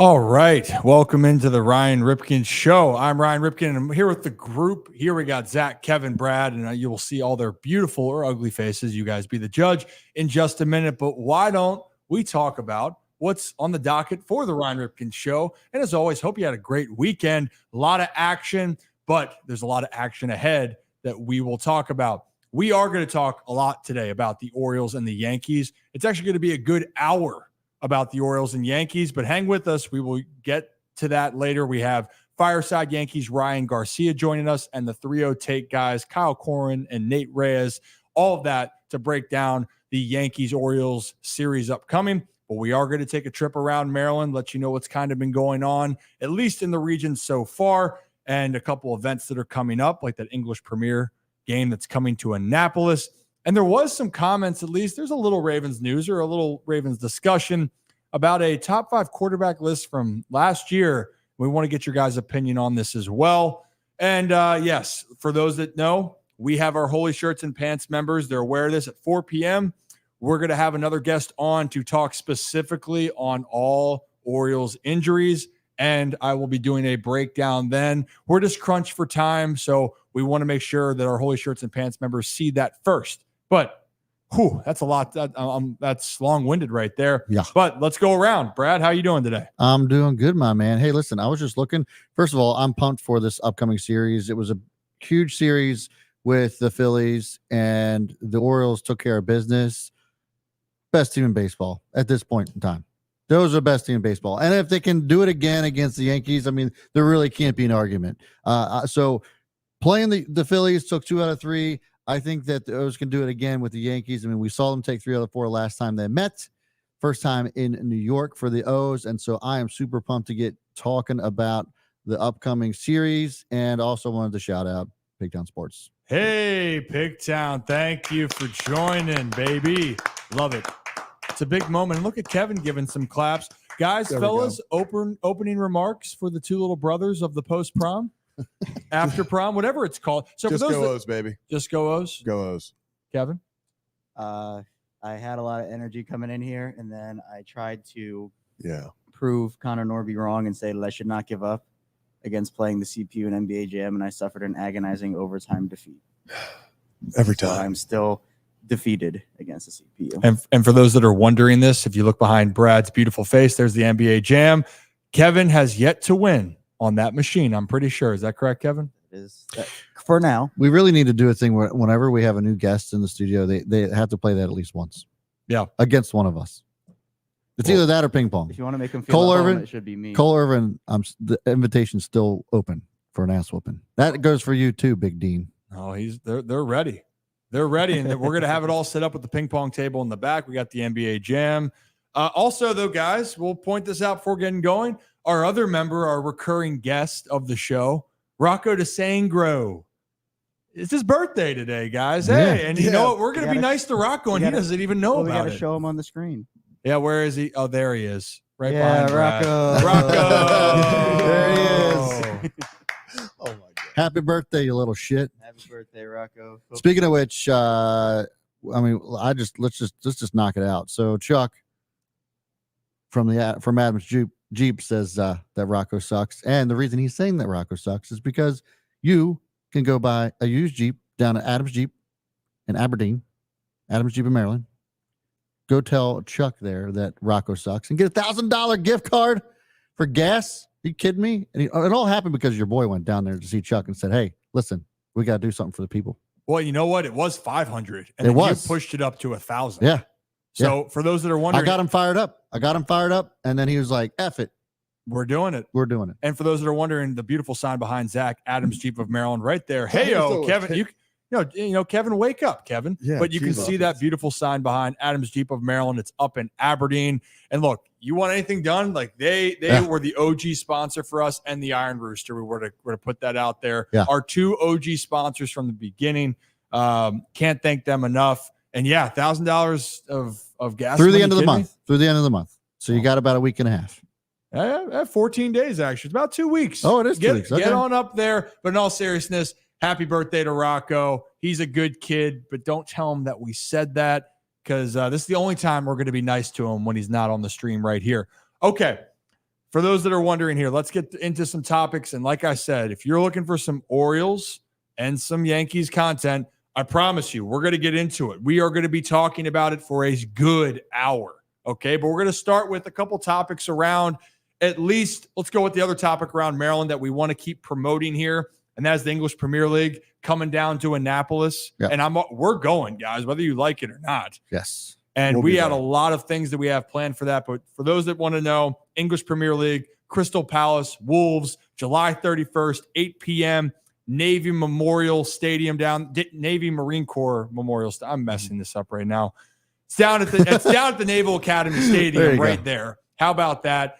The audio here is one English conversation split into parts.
All right. Welcome into the Ryan Ripken Show. I'm Ryan Ripken, and I'm here with the group. Here we got Zach, Kevin, Brad, and you will see all their beautiful or ugly faces. You guys be the judge in just a minute. But why don't we talk about what's on the docket for the Ryan Ripken Show? And as always, hope you had a great weekend. A lot of action, but there's a lot of action ahead that we will talk about. We are going to talk a lot today about the Orioles and the Yankees. It's actually going to be a good hour about the Orioles and Yankees, but hang with us. We will get to that later. We have Fireside Yankees Ryan Garcia joining us and the 3-0 take guys, Kyle Corwin and Nate Reyes, all of that to break down the Yankees-Orioles series upcoming. But we are going to take a trip around Maryland, let you know what's kind of been going on, at least in the region so far, and a couple events that are coming up, like that English Premier game that's coming to Annapolis. And there was some comments, at least there's a little Ravens news or a little Ravens discussion about a top 5 quarterback list from last year. We want to get your guys' opinion on this as well. And yes, for those that know, we have our Holy Shirts and Pants members. They're aware of this at 4 p.m. We're going to have another guest on to talk specifically on all Orioles injuries. And I will be doing a breakdown then. We're just crunched for time, so we want to make sure that our Holy Shirts and Pants members see that first. But that's a lot. That's long-winded right there. Yeah. But let's go around. Brad, how you doing today? I'm doing good, my man. Hey, listen, I was just looking. First of all, I'm pumped for this upcoming series. It was a huge series with the Phillies, and the Orioles took care of business. Best team in baseball at this point in time. Those are the best team in baseball. And if they can do it again against the Yankees, I mean, there really can't be an argument. So playing the Phillies took 2 out of 3. I think that the O's can do it again with the Yankees. I mean, we saw them take 3 out of 4 last time they met. First time in New York for the O's. And so I am super pumped to get talking about the upcoming series. And also wanted to shout out Pigtown Sports. Hey, Pigtown. Thank you for joining, baby. Love it. It's a big moment. Look at Kevin giving some claps. Guys, fellas, opening remarks for the 2 little brothers of the post-prom. After prom, whatever it's called. So just for those go O's, baby. Just go O's. Go O's. Kevin? I had a lot of energy coming in here, and then I tried to prove Connor Norby wrong and say that I should not give up against playing the CPU and NBA Jam, and I suffered an agonizing overtime defeat. Every time. So I'm still defeated against the CPU. And for those that are wondering this, if you look behind Brad's beautiful face, there's the NBA Jam. Kevin has yet to win on that machine, I'm pretty sure. Is that correct, Kevin? It is for now. We really need to do a thing where whenever we have a new guest in the studio, they have to play that at least once. Yeah. Against one of us. It's either that or ping pong. If you want to make them feel at home, it should be me. Cole Irvin, the invitation's still open for an ass whooping. That goes for you too, Big Dean. Oh, they're ready. They're ready, and we're going to have it all set up with the ping pong table in the back. We got the NBA Jam. Also, though, guys, we'll point this out before getting going. Our other member, our recurring guest of the show, Rocco DeSangro. It's his birthday today, guys. Hey, and you know what? We're going to be nice to Rocco, and he doesn't even know about it. We got to show him on the screen. Yeah, where is he? Oh, there he is. Right behind Rocco. Rocco. There he is. Oh, my God. Happy birthday, you little shit. Happy birthday, Rocco. Speaking of which, let's just knock it out. So Chuck from Adam's Jeep says that Rocco sucks. And the reason he's saying that Rocco sucks is because you can go buy a used Jeep down at Adam's Jeep in Aberdeen, Adam's Jeep in Maryland. Go tell Chuck there that Rocco sucks and get a $1,000 gift card for gas. Are you kidding me? And it all happened because your boy went down there to see Chuck and said, hey, listen, we got to do something for the people. Well, you know what? It was 500. And it then was. You pushed it up to 1,000. Yeah. So for those that are wondering, I got him fired up. And then he was like, F it. We're doing it. And for those that are wondering, the beautiful sign behind Zach, Adams Jeep of Maryland, right there. Hey, Kevin, you know, Kevin, wake up, Kevin. Yeah, but you can see that beautiful sign behind Adams Jeep of Maryland. It's up in Aberdeen. And look, you want anything done? Like they were the OG sponsor for us and the Iron Rooster. We were to put that out there. Yeah. Our 2 OG sponsors from the beginning. Can't thank them enough. And yeah, $1,000 of gas through the end of the month. So you got about a week and a half. 14 days, actually. It's about 2 weeks. Oh, it is 2 weeks. Okay. Get on up there. But in all seriousness, happy birthday to Rocco. He's a good kid, but don't tell him that we said that because this is the only time we're going to be nice to him when he's not on the stream right here. Okay. for those that are wondering here, let's get into some topics. And like I said, if you're looking for some Orioles and some Yankees content, I promise you, we're going to get into it. We are going to be talking about it for a good hour. Okay. But we're going to start with a couple topics around, at least let's go with the other topic around Maryland that we want to keep promoting here. And that is the English Premier League coming down to Annapolis. Yep. And we're going, guys, whether you like it or not. Yes. And we had a lot of things that we have planned for that. But for those that want to know, English Premier League, Crystal Palace, Wolves, July 31st, 8 p.m., Navy Memorial Stadium Navy Marine Corps Memorial. I'm messing this up right now. It's down at the Naval Academy Stadium right there. How about that?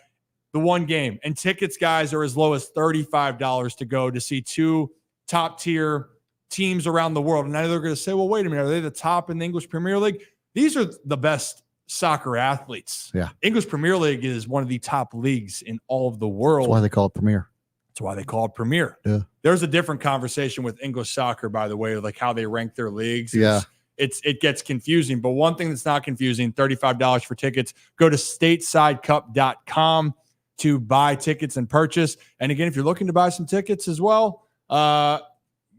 The one game. And tickets, guys, are as low as $35 to go to see two top-tier teams around the world. And now they're going to say, well, wait a minute, are they the top in the English Premier League? These are the best soccer athletes. Yeah. English Premier League is one of the top leagues in all of the world. That's why they call it Premier. That's why they call it Premier. Yeah. There's a different conversation with English soccer, by the way, like how they rank their leagues. Yeah. It gets confusing. But one thing that's not confusing, $35 for tickets. Go to statesidecup.com to buy tickets and purchase. And again, if you're looking to buy some tickets as well,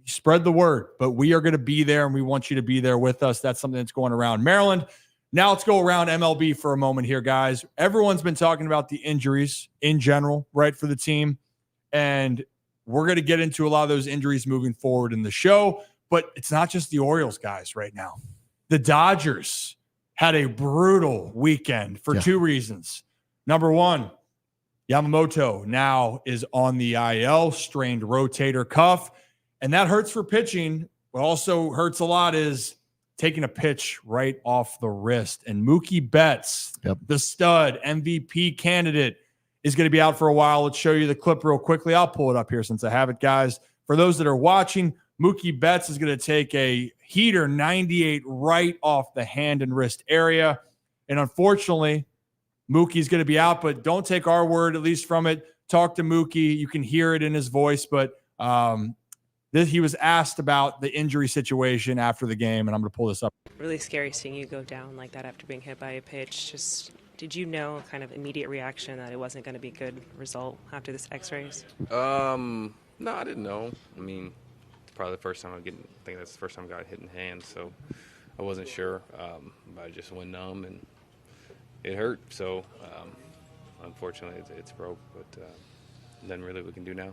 spread the word. But we are going to be there, and we want you to be there with us. That's something that's going around Maryland. Now let's go around MLB for a moment here, guys. Everyone's been talking about the injuries in general, right, for the team. And we're going to get into a lot of those injuries moving forward in the show. But it's not just the Orioles, guys, right now. The Dodgers had a brutal weekend for two reasons. Number one, Yamamoto now is on the IL, strained rotator cuff. And that hurts for pitching. What also hurts a lot is taking a pitch right off the wrist. And Mookie Betts, the stud MVP candidate, is going to be out for a while. Let's show you the clip real quickly. I'll pull it up here since I have it, guys. For those that are watching, Mookie Betts is going to take a heater 98 right off the hand and wrist area. And unfortunately, Mookie's going to be out, but don't take our word, at least from it. Talk to Mookie. You can hear it in his voice, but he was asked about the injury situation after the game, and I'm going to pull this up. Really scary seeing you go down like that after being hit by a pitch. Just, did you know, kind of immediate reaction that it wasn't going to be a good result after this x-rays? No, I didn't know. I mean, it's probably the first time I think that's the first time I got hit in the hand, so I wasn't sure. But I just went numb, and it hurt. So, unfortunately, it's broke, but nothing really we can do now.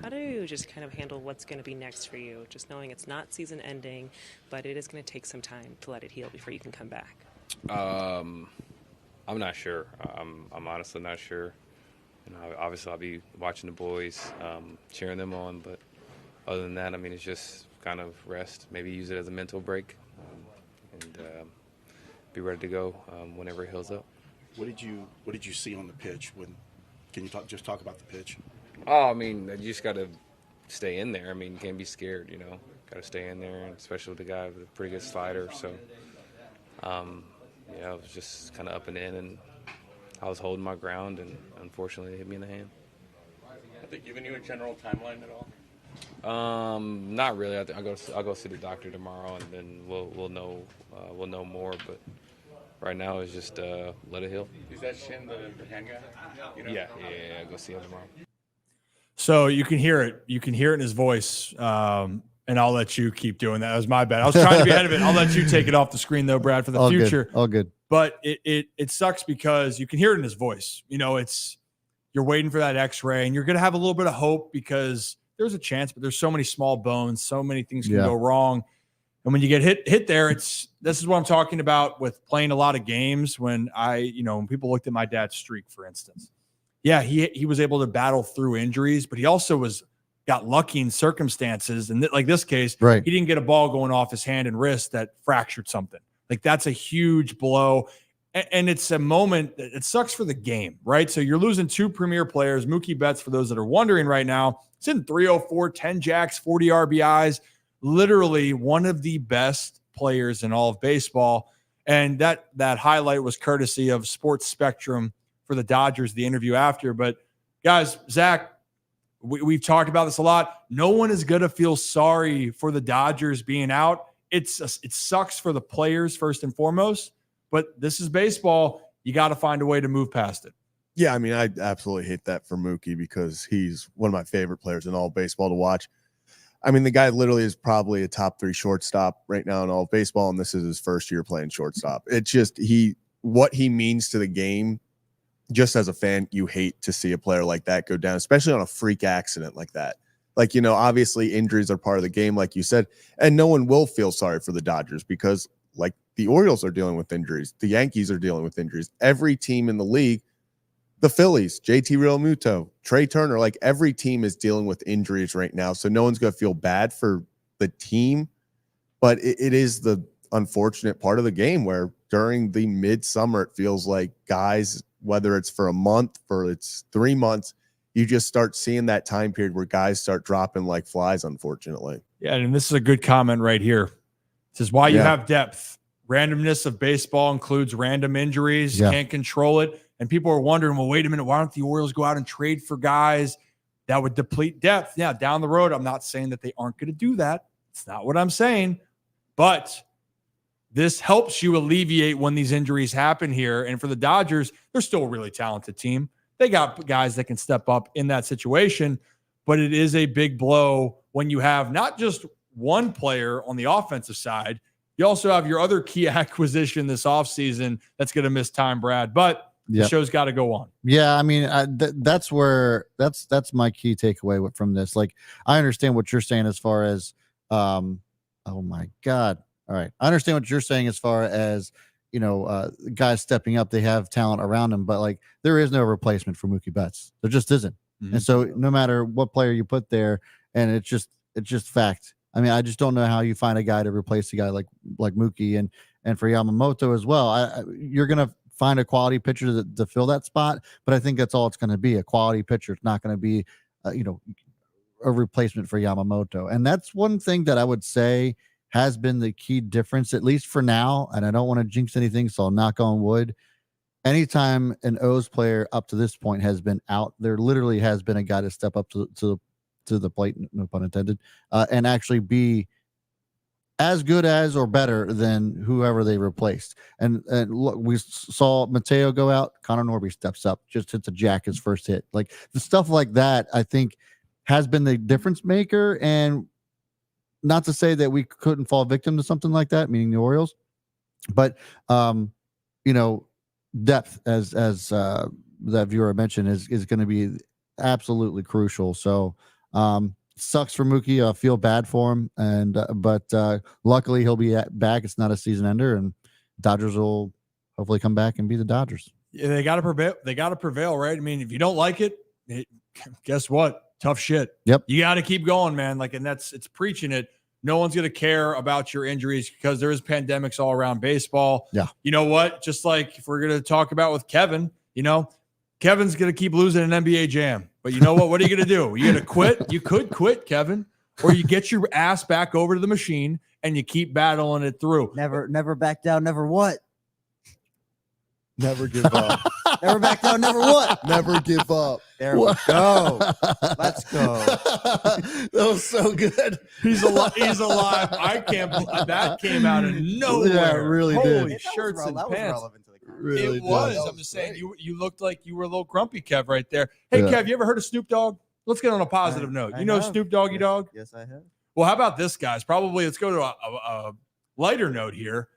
How do you just kind of handle what's going to be next for you? Just knowing it's not season ending, but it is going to take some time to let it heal before you can come back. I'm not sure. I'm honestly not sure. You know, obviously I'll be watching the boys, cheering them on, but other than that, I mean, it's just kind of rest. Maybe use it as a mental break, and be ready to go whenever it heals up. What did you see on the pitch? Can you talk about the pitch? Oh, I mean, you just got to stay in there. I mean, you can't be scared, you know. Got to stay in there, and especially with the guy with a pretty good slider. So, yeah, I was just kind of up and in, and I was holding my ground, and unfortunately it hit me in the hand. Have they given you a general timeline at all? Not really. I'll go see the doctor tomorrow, and then we'll know more. But right now it's just let it heal. Is that Shin the hand guy? You know? Yeah. I'll go see him tomorrow. So you can hear it. You can hear it in his voice. And I'll let you keep doing that. That was my bad. I was trying to be ahead of it. I'll let you take it off the screen though, Brad, for the future. All good. But it sucks because you can hear it in his voice. You know, you're waiting for that x-ray, and you're going to have a little bit of hope because there's a chance, but there's so many small bones, so many things can go wrong. And when you get hit there, this is what I'm talking about with playing a lot of games. When when people looked at my dad's streak, for instance, he was able to battle through injuries, but he also got lucky in circumstances. And like this case, he didn't get a ball going off his hand and wrist that fractured something. Like that's a huge blow. And it's a moment that it sucks for the game, right? So you're losing two premier players. Mookie Betts, for those that are wondering right now, it's in 304, 10 jacks, 40 RBIs, literally one of the best players in all of baseball. And that highlight was courtesy of Sports Spectrum for the Dodgers, the interview after. But guys, Zach, we've talked about this a lot. No one is going to feel sorry for the Dodgers being out. It sucks for the players first and foremost, but this is baseball. You got to find a way to move past it. Yeah, I mean, I absolutely hate that for Mookie because he's one of my favorite players in all of baseball to watch. I mean, the guy literally is probably a top 3 shortstop right now in all of baseball, and this is his first year playing shortstop. It's just what he means to the game. Just as a fan, you hate to see a player like that go down, especially on a freak accident like that. Like, obviously injuries are part of the game, like you said, and no one will feel sorry for the Dodgers because, like, the Orioles are dealing with injuries. The Yankees are dealing with injuries. Every team in the league, the Phillies, JT Realmuto, Trey Turner, like every team is dealing with injuries right now. So no one's going to feel bad for the team, but it is the unfortunate part of the game where during the midsummer, it feels like guys, whether it's for a month or it's 3 months, you just start seeing that time period where guys start dropping like flies, unfortunately. Yeah, and this is a good comment right here. It says, why you Yeah. have depth. Randomness of baseball includes random injuries. Yeah. Can't control it. And people are wondering, well, wait a minute, why don't the Orioles go out and trade for guys that would deplete depth? Yeah, down the road, I'm not saying that they aren't going to do that. It's not what I'm saying. But this helps you alleviate when these injuries happen here. And for the Dodgers, they're still a really talented team. They got guys that can step up in that situation. But it is a big blow when you have not just one player on the offensive side. You also have your other key acquisition this offseason that's going to miss time, Brad. But the show's got to go on. Yeah, I mean, that's my key takeaway from this. Like, I understand what you're saying as far as, oh my God. All right. I understand what you're saying as far as, guys stepping up, they have talent around them, but like there is no replacement for Mookie Betts. There just isn't. Mm-hmm. And so no matter what player you put there, and it's just fact. I mean, I just don't know how you find a guy to replace a guy like Mookie and for Yamamoto as well. You're going to find a quality pitcher to fill that spot, but I think that's all it's going to be, a quality pitcher. It's not going to be, a replacement for Yamamoto. And that's one thing that I would say has been the key difference, at least for now. And I don't want to jinx anything, so I'll knock on wood. Anytime an O's player up to this point has been out, there literally has been a guy to step up to the plate, no pun intended, and actually be as good as or better than whoever they replaced. And look, we saw Mateo go out, Connor Norby steps up, just hits a jack his first hit. Like the stuff like that, I think has been the difference maker. And not to say that we couldn't fall victim to something like that, meaning the Orioles, but depth, as that viewer mentioned, is going to be absolutely crucial. So sucks for Mookie. I feel bad for him, but luckily he'll be back. It's not a season ender, and Dodgers will hopefully come back and be the Dodgers. Yeah, they got to prevail. They got to prevail, right? I mean, if you don't like it, guess what? Tough shit. Yep. You got to keep going, man. Like, and it's preaching it. No one's going to care about your injuries because there is pandemics all around baseball. Yeah. You know what? Just like if we're going to talk about with Kevin, Kevin's going to keep losing an NBA jam. But you know what? What are you going to do? You going to quit? You could quit, Kevin, or you get your ass back over to the machine and you keep battling it through. Never back down. Never what? Never give up. Never back down. Never what? Never give up. There we go. Let's go. That was so good. He's alive. He's alive. I can't believe that came out of nowhere. Yeah, it really did. Holy shirts and that was pants. relevant to the conversation. Really It was. does. I'm just saying, you looked like you were a little grumpy, Kev, right there. Hey, Yeah. Kev, you ever heard of Snoop Dogg? Let's get on a positive note. You know have. Snoop Doggy Dog? Yes, I have. Well, how about this, guys? Probably let's go to a lighter note here.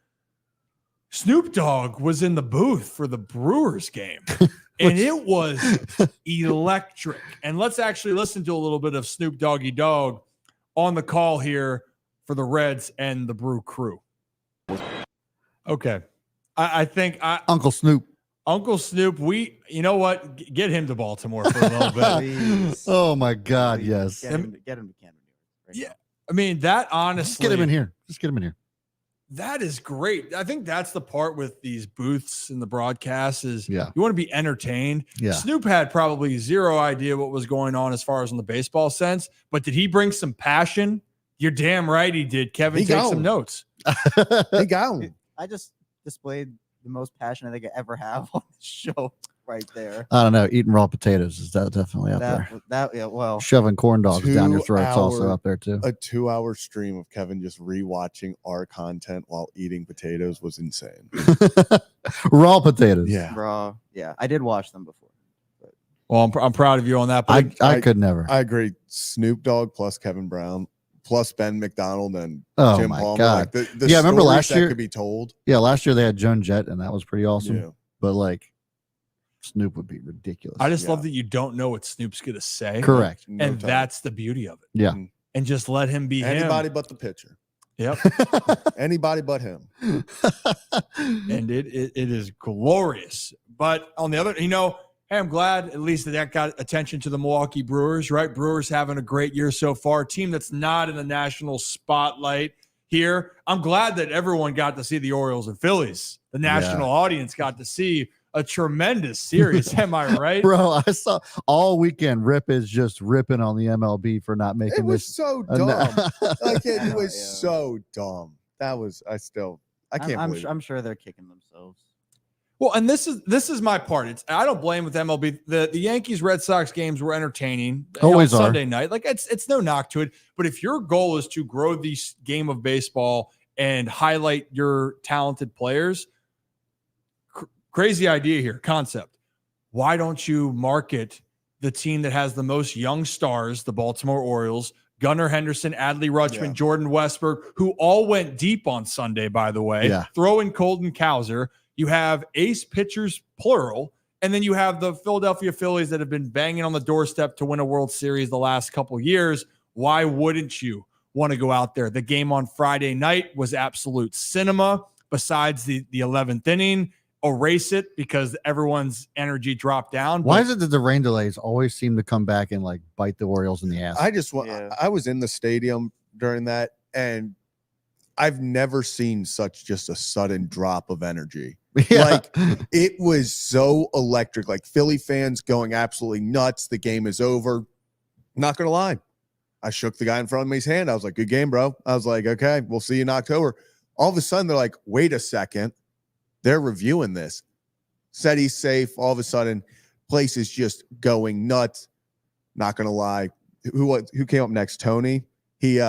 Snoop Dogg was in the booth for the Brewers game, and it was electric. And let's actually listen to a little bit of Snoop Doggy Dogg on the call here for the Reds and the Brew crew. Okay. I think Uncle Snoop. Uncle Snoop, you know what? Get him to Baltimore for a little bit. Please. Oh my God, Please. yes. Get him to Camden. Right Yeah. now. I mean, that Just honestly, get him in here. Just get him in here. that is great. I think that's the part with these booths and the broadcasts is Yeah. you want to be entertained. Yeah. Snoop had probably zero idea what was going on as far as in the baseball sense, but did he bring some passion? You're damn right he did. Kevin, He take got some him. notes. They got him. I just displayed the most passion I think I ever have on the show right there. I don't know. Eating raw potatoes is definitely up there. Well, Shoving corn dogs down your 2 throats also hour- up there too. A 2-hour stream of Kevin just rewatching our content while eating potatoes was insane. Raw potatoes. Yeah. raw. Yeah, I did watch them before. Well, I'm proud of you on that. But I could never. I agree. Snoop Dogg plus Kevin Brown plus Ben McDonald and Oh Jim my Palmer. God. Like the Yeah, remember stories last that year- could be told. Yeah, last year they had Joan Jett, and that was pretty awesome. Yeah. But like, Snoop would be ridiculous. I just Yeah. love that you don't know what Snoop's going to say. Correct. No And time. that's the beauty of it. Yeah. And just let him be Anybody him. but the pitcher. Yep. Anybody but him. And it is glorious. But on the other, hey, I'm glad at least that got attention to the Milwaukee Brewers, right? Brewers having a great year so far. A team that's not in the national spotlight here. I'm glad that everyone got to see the Orioles and Phillies. The national audience got to see a tremendous series. Am I right? Bro, I saw all weekend Rip is just ripping on the MLB for not making It was this. so dumb. Like it was so dumb. That was I can't I'm, believe it. I'm sure they're kicking themselves. Well, and this is my part. I don't blame with MLB. The Yankees Red Sox games were entertaining. Always on are. Sunday night. Like it's no knock to it. But if your goal is to grow the game of baseball and highlight your talented players, crazy idea here, concept. Why don't you market the team that has the most young stars, the Baltimore Orioles, Gunnar Henderson, Adley Rutschman, Jordan Westberg, who all went deep on Sunday, by the way. Yeah. Throw in Colton Cowser. You have ace pitchers, plural, and then you have the Philadelphia Phillies that have been banging on the doorstep to win a World Series the last couple years. Why wouldn't you want to go out there? The game on Friday night was absolute cinema. Besides the 11th inning, erase it because everyone's energy dropped down. Why is it that the rain delays always seem to come back and like bite the Orioles in the ass? I was in the stadium during that, and I've never seen such just a sudden drop of energy. Yeah. Like it was so electric. Like Philly fans going absolutely nuts. The game is over. Not gonna lie, I shook the guy in front of me's hand. I was like, "Good game, bro." I was like, "Okay, we'll see you in October." All of a sudden, they're like, "Wait a second." They're reviewing this. Said he's safe. All of a sudden, place is just going nuts. Not gonna lie. Who came up next? Tony. He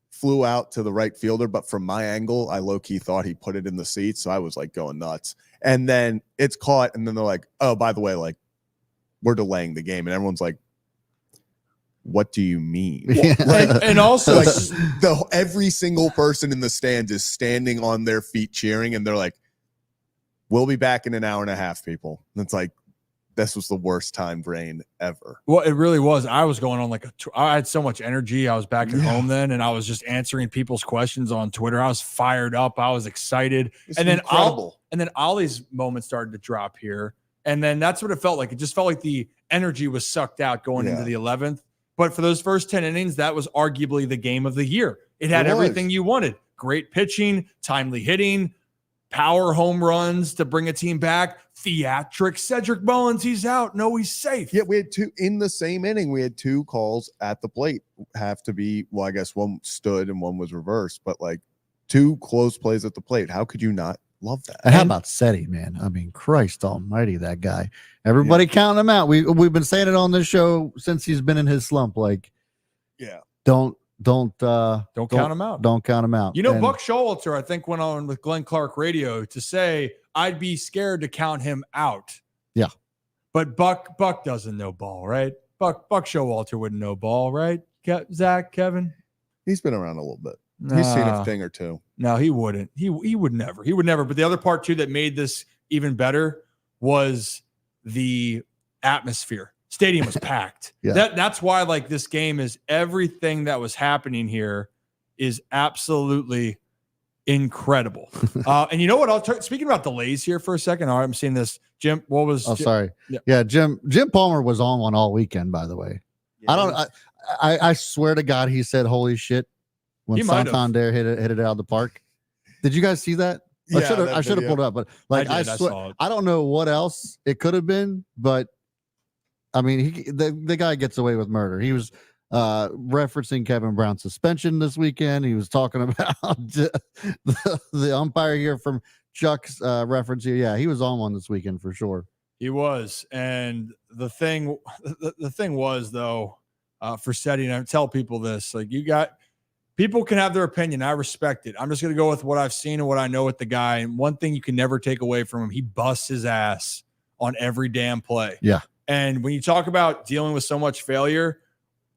flew out to the right fielder, but from my angle, I low-key thought he put it in the seats. So I was like going nuts. And then it's caught, and then they're like, "Oh, by the way, like we're delaying the game." And everyone's like, "What do you mean?" and also like every single person in the stands is standing on their feet cheering, and they're like, "We'll be back in an hour and a half, people." And it's like, this was the worst timed rain ever. Well, it really was. I was going on I had so much energy. I was back at home then, and I was just answering people's questions on Twitter. I was fired up. I was excited. It's and then incredible. Ollie's moment started to drop here. And then that's what it felt like. It just felt like the energy was sucked out going into the 11th. But for those first 10 innings, that was arguably the game of the year. It had everything you wanted. Great pitching, timely hitting, power home runs to bring a team back, theatrics. Cedric Mullins, he's out. No, he's safe. Yeah, we had two in the same inning. We had two calls at the plate. Have to be, well, I guess one stood and one was reversed, but like two close plays at the plate. How could you not love that? And how about Seti, man? I mean, Christ almighty, that guy. Everybody counting him out. We've been saying it on this show since he's been in his slump. Like, don't count him out. Don't count him out. You know, Buck Showalter, I think, went on with Glenn Clark Radio to say, I'd be scared to count him out. Yeah. But Buck doesn't know ball, right? Buck Showalter wouldn't know ball, right? Zach, Kevin? He's been around a little bit. He's seen a thing or two. No, he wouldn't. He would never. He would never. But the other part, too, that made this even better was the atmosphere. Stadium was packed. That's why, like, this game is everything that was happening here is absolutely incredible. And you know what? Speaking about delays here for a second. All right, I'm seeing this. Jim, what was? Oh, sorry. Yeah. Jim Palmer was on one all weekend, by the way. Yeah, I swear to God, he said, "Holy shit," when Santander hit it out of the park. Did you guys see that? I should have pulled it up, but like I swear, I don't know what else it could have been, but I mean, the guy gets away with murder. He was referencing Kevin Brown's suspension this weekend. He was talking about the umpire here from Chuck's reference here. Yeah, he was on one this weekend for sure. He was, and the thing was though, for Seti, and I tell people this: like, people can have their opinion. I respect it. I'm just going to go with what I've seen and what I know with the guy. And one thing you can never take away from him: he busts his ass on every damn play. Yeah. And when you talk about dealing with so much failure,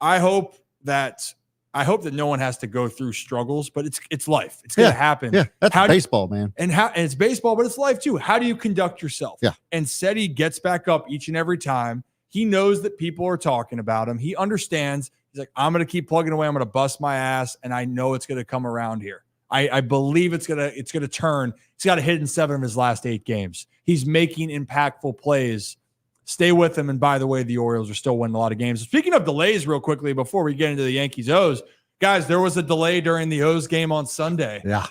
I hope that no one has to go through struggles, but it's life. It's going to happen. Yeah, that's baseball, man. And it's baseball, but it's life too. How do you conduct yourself? Yeah. And Seti gets back up each and every time. He knows that people are talking about him. He understands. He's like, I'm going to keep plugging away. I'm going to bust my ass, and I know it's going to come around here. I believe it's gonna turn. He's got a hit in 7 of his last 8 games. He's making impactful plays. Stay with him. And by the way, the Orioles are still winning a lot of games. Speaking of delays, real quickly, before we get into the Yankees O's, guys, there was a delay during the O's game on Sunday. Yeah.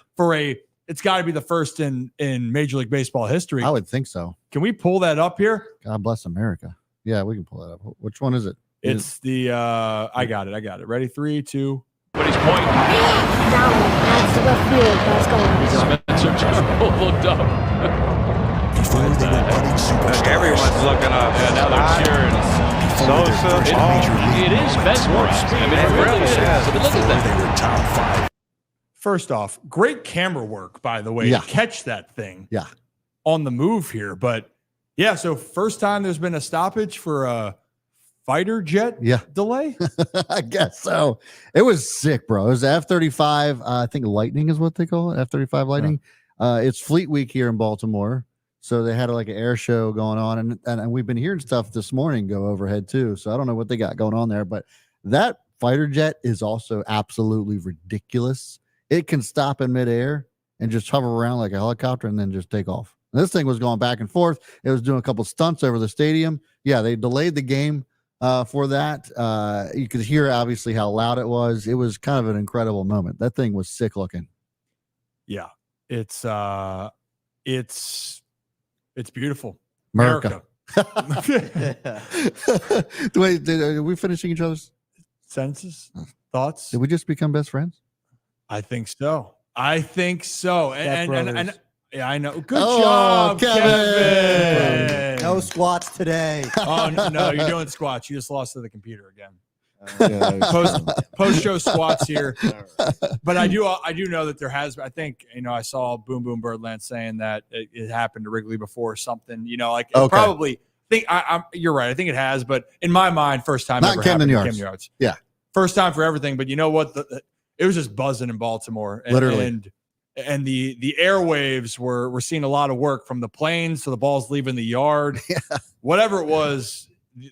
It's got to be the first in Major League Baseball history. I would think so. Can we pull that up here? God bless America. Yeah, we can pull that up. Which one is it? It's the I got it. Ready? 3, 2. But he's pointing. Down, that's the left field. That's going. Spencer Turnbull looked up. Before they were budding superstars. Everyone's looking up. Yeah, now they're cheering. It is mesmerizing. I mean, it really is. I mean, look at that. They were top 5. First off, great camera work, by the way, to catch that thing on the move here. But yeah, so first time there's been a stoppage for a fighter jet delay? I guess so. It was sick, bro. It was F-35. I think Lightning is what they call it, F-35 Lightning. It's Fleet Week here in Baltimore. So they had like an air show going on. And we've been hearing stuff this morning go overhead too. So I don't know what they got going on there. But that fighter jet is also absolutely ridiculous. It can stop in midair and just hover around like a helicopter and then just take off. And this thing was going back and forth. It was doing a couple stunts over the stadium. Yeah, they delayed the game for that. You could hear obviously how loud it was. It was kind of an incredible moment. That thing was sick looking. Yeah, it's beautiful. America. Wait, are we finishing each other's sentences? Thoughts? Did we just become best friends? I think so. And yeah, I know. Good job, Kevin. No squats today. Oh no, you're doing squats. You just lost to the computer again. Post show squats here. But I do know that there has. I think I saw Boom Boom Birdland saying that it happened to Wrigley before something. Probably. You're right. I think it has. But in my mind, first time not ever Camden happened. Yards. Yeah, first time for everything. But you know what? It was just buzzing in Baltimore. Literally. And the airwaves were seeing a lot of work from the planes to the balls leaving the yard. Whatever it was,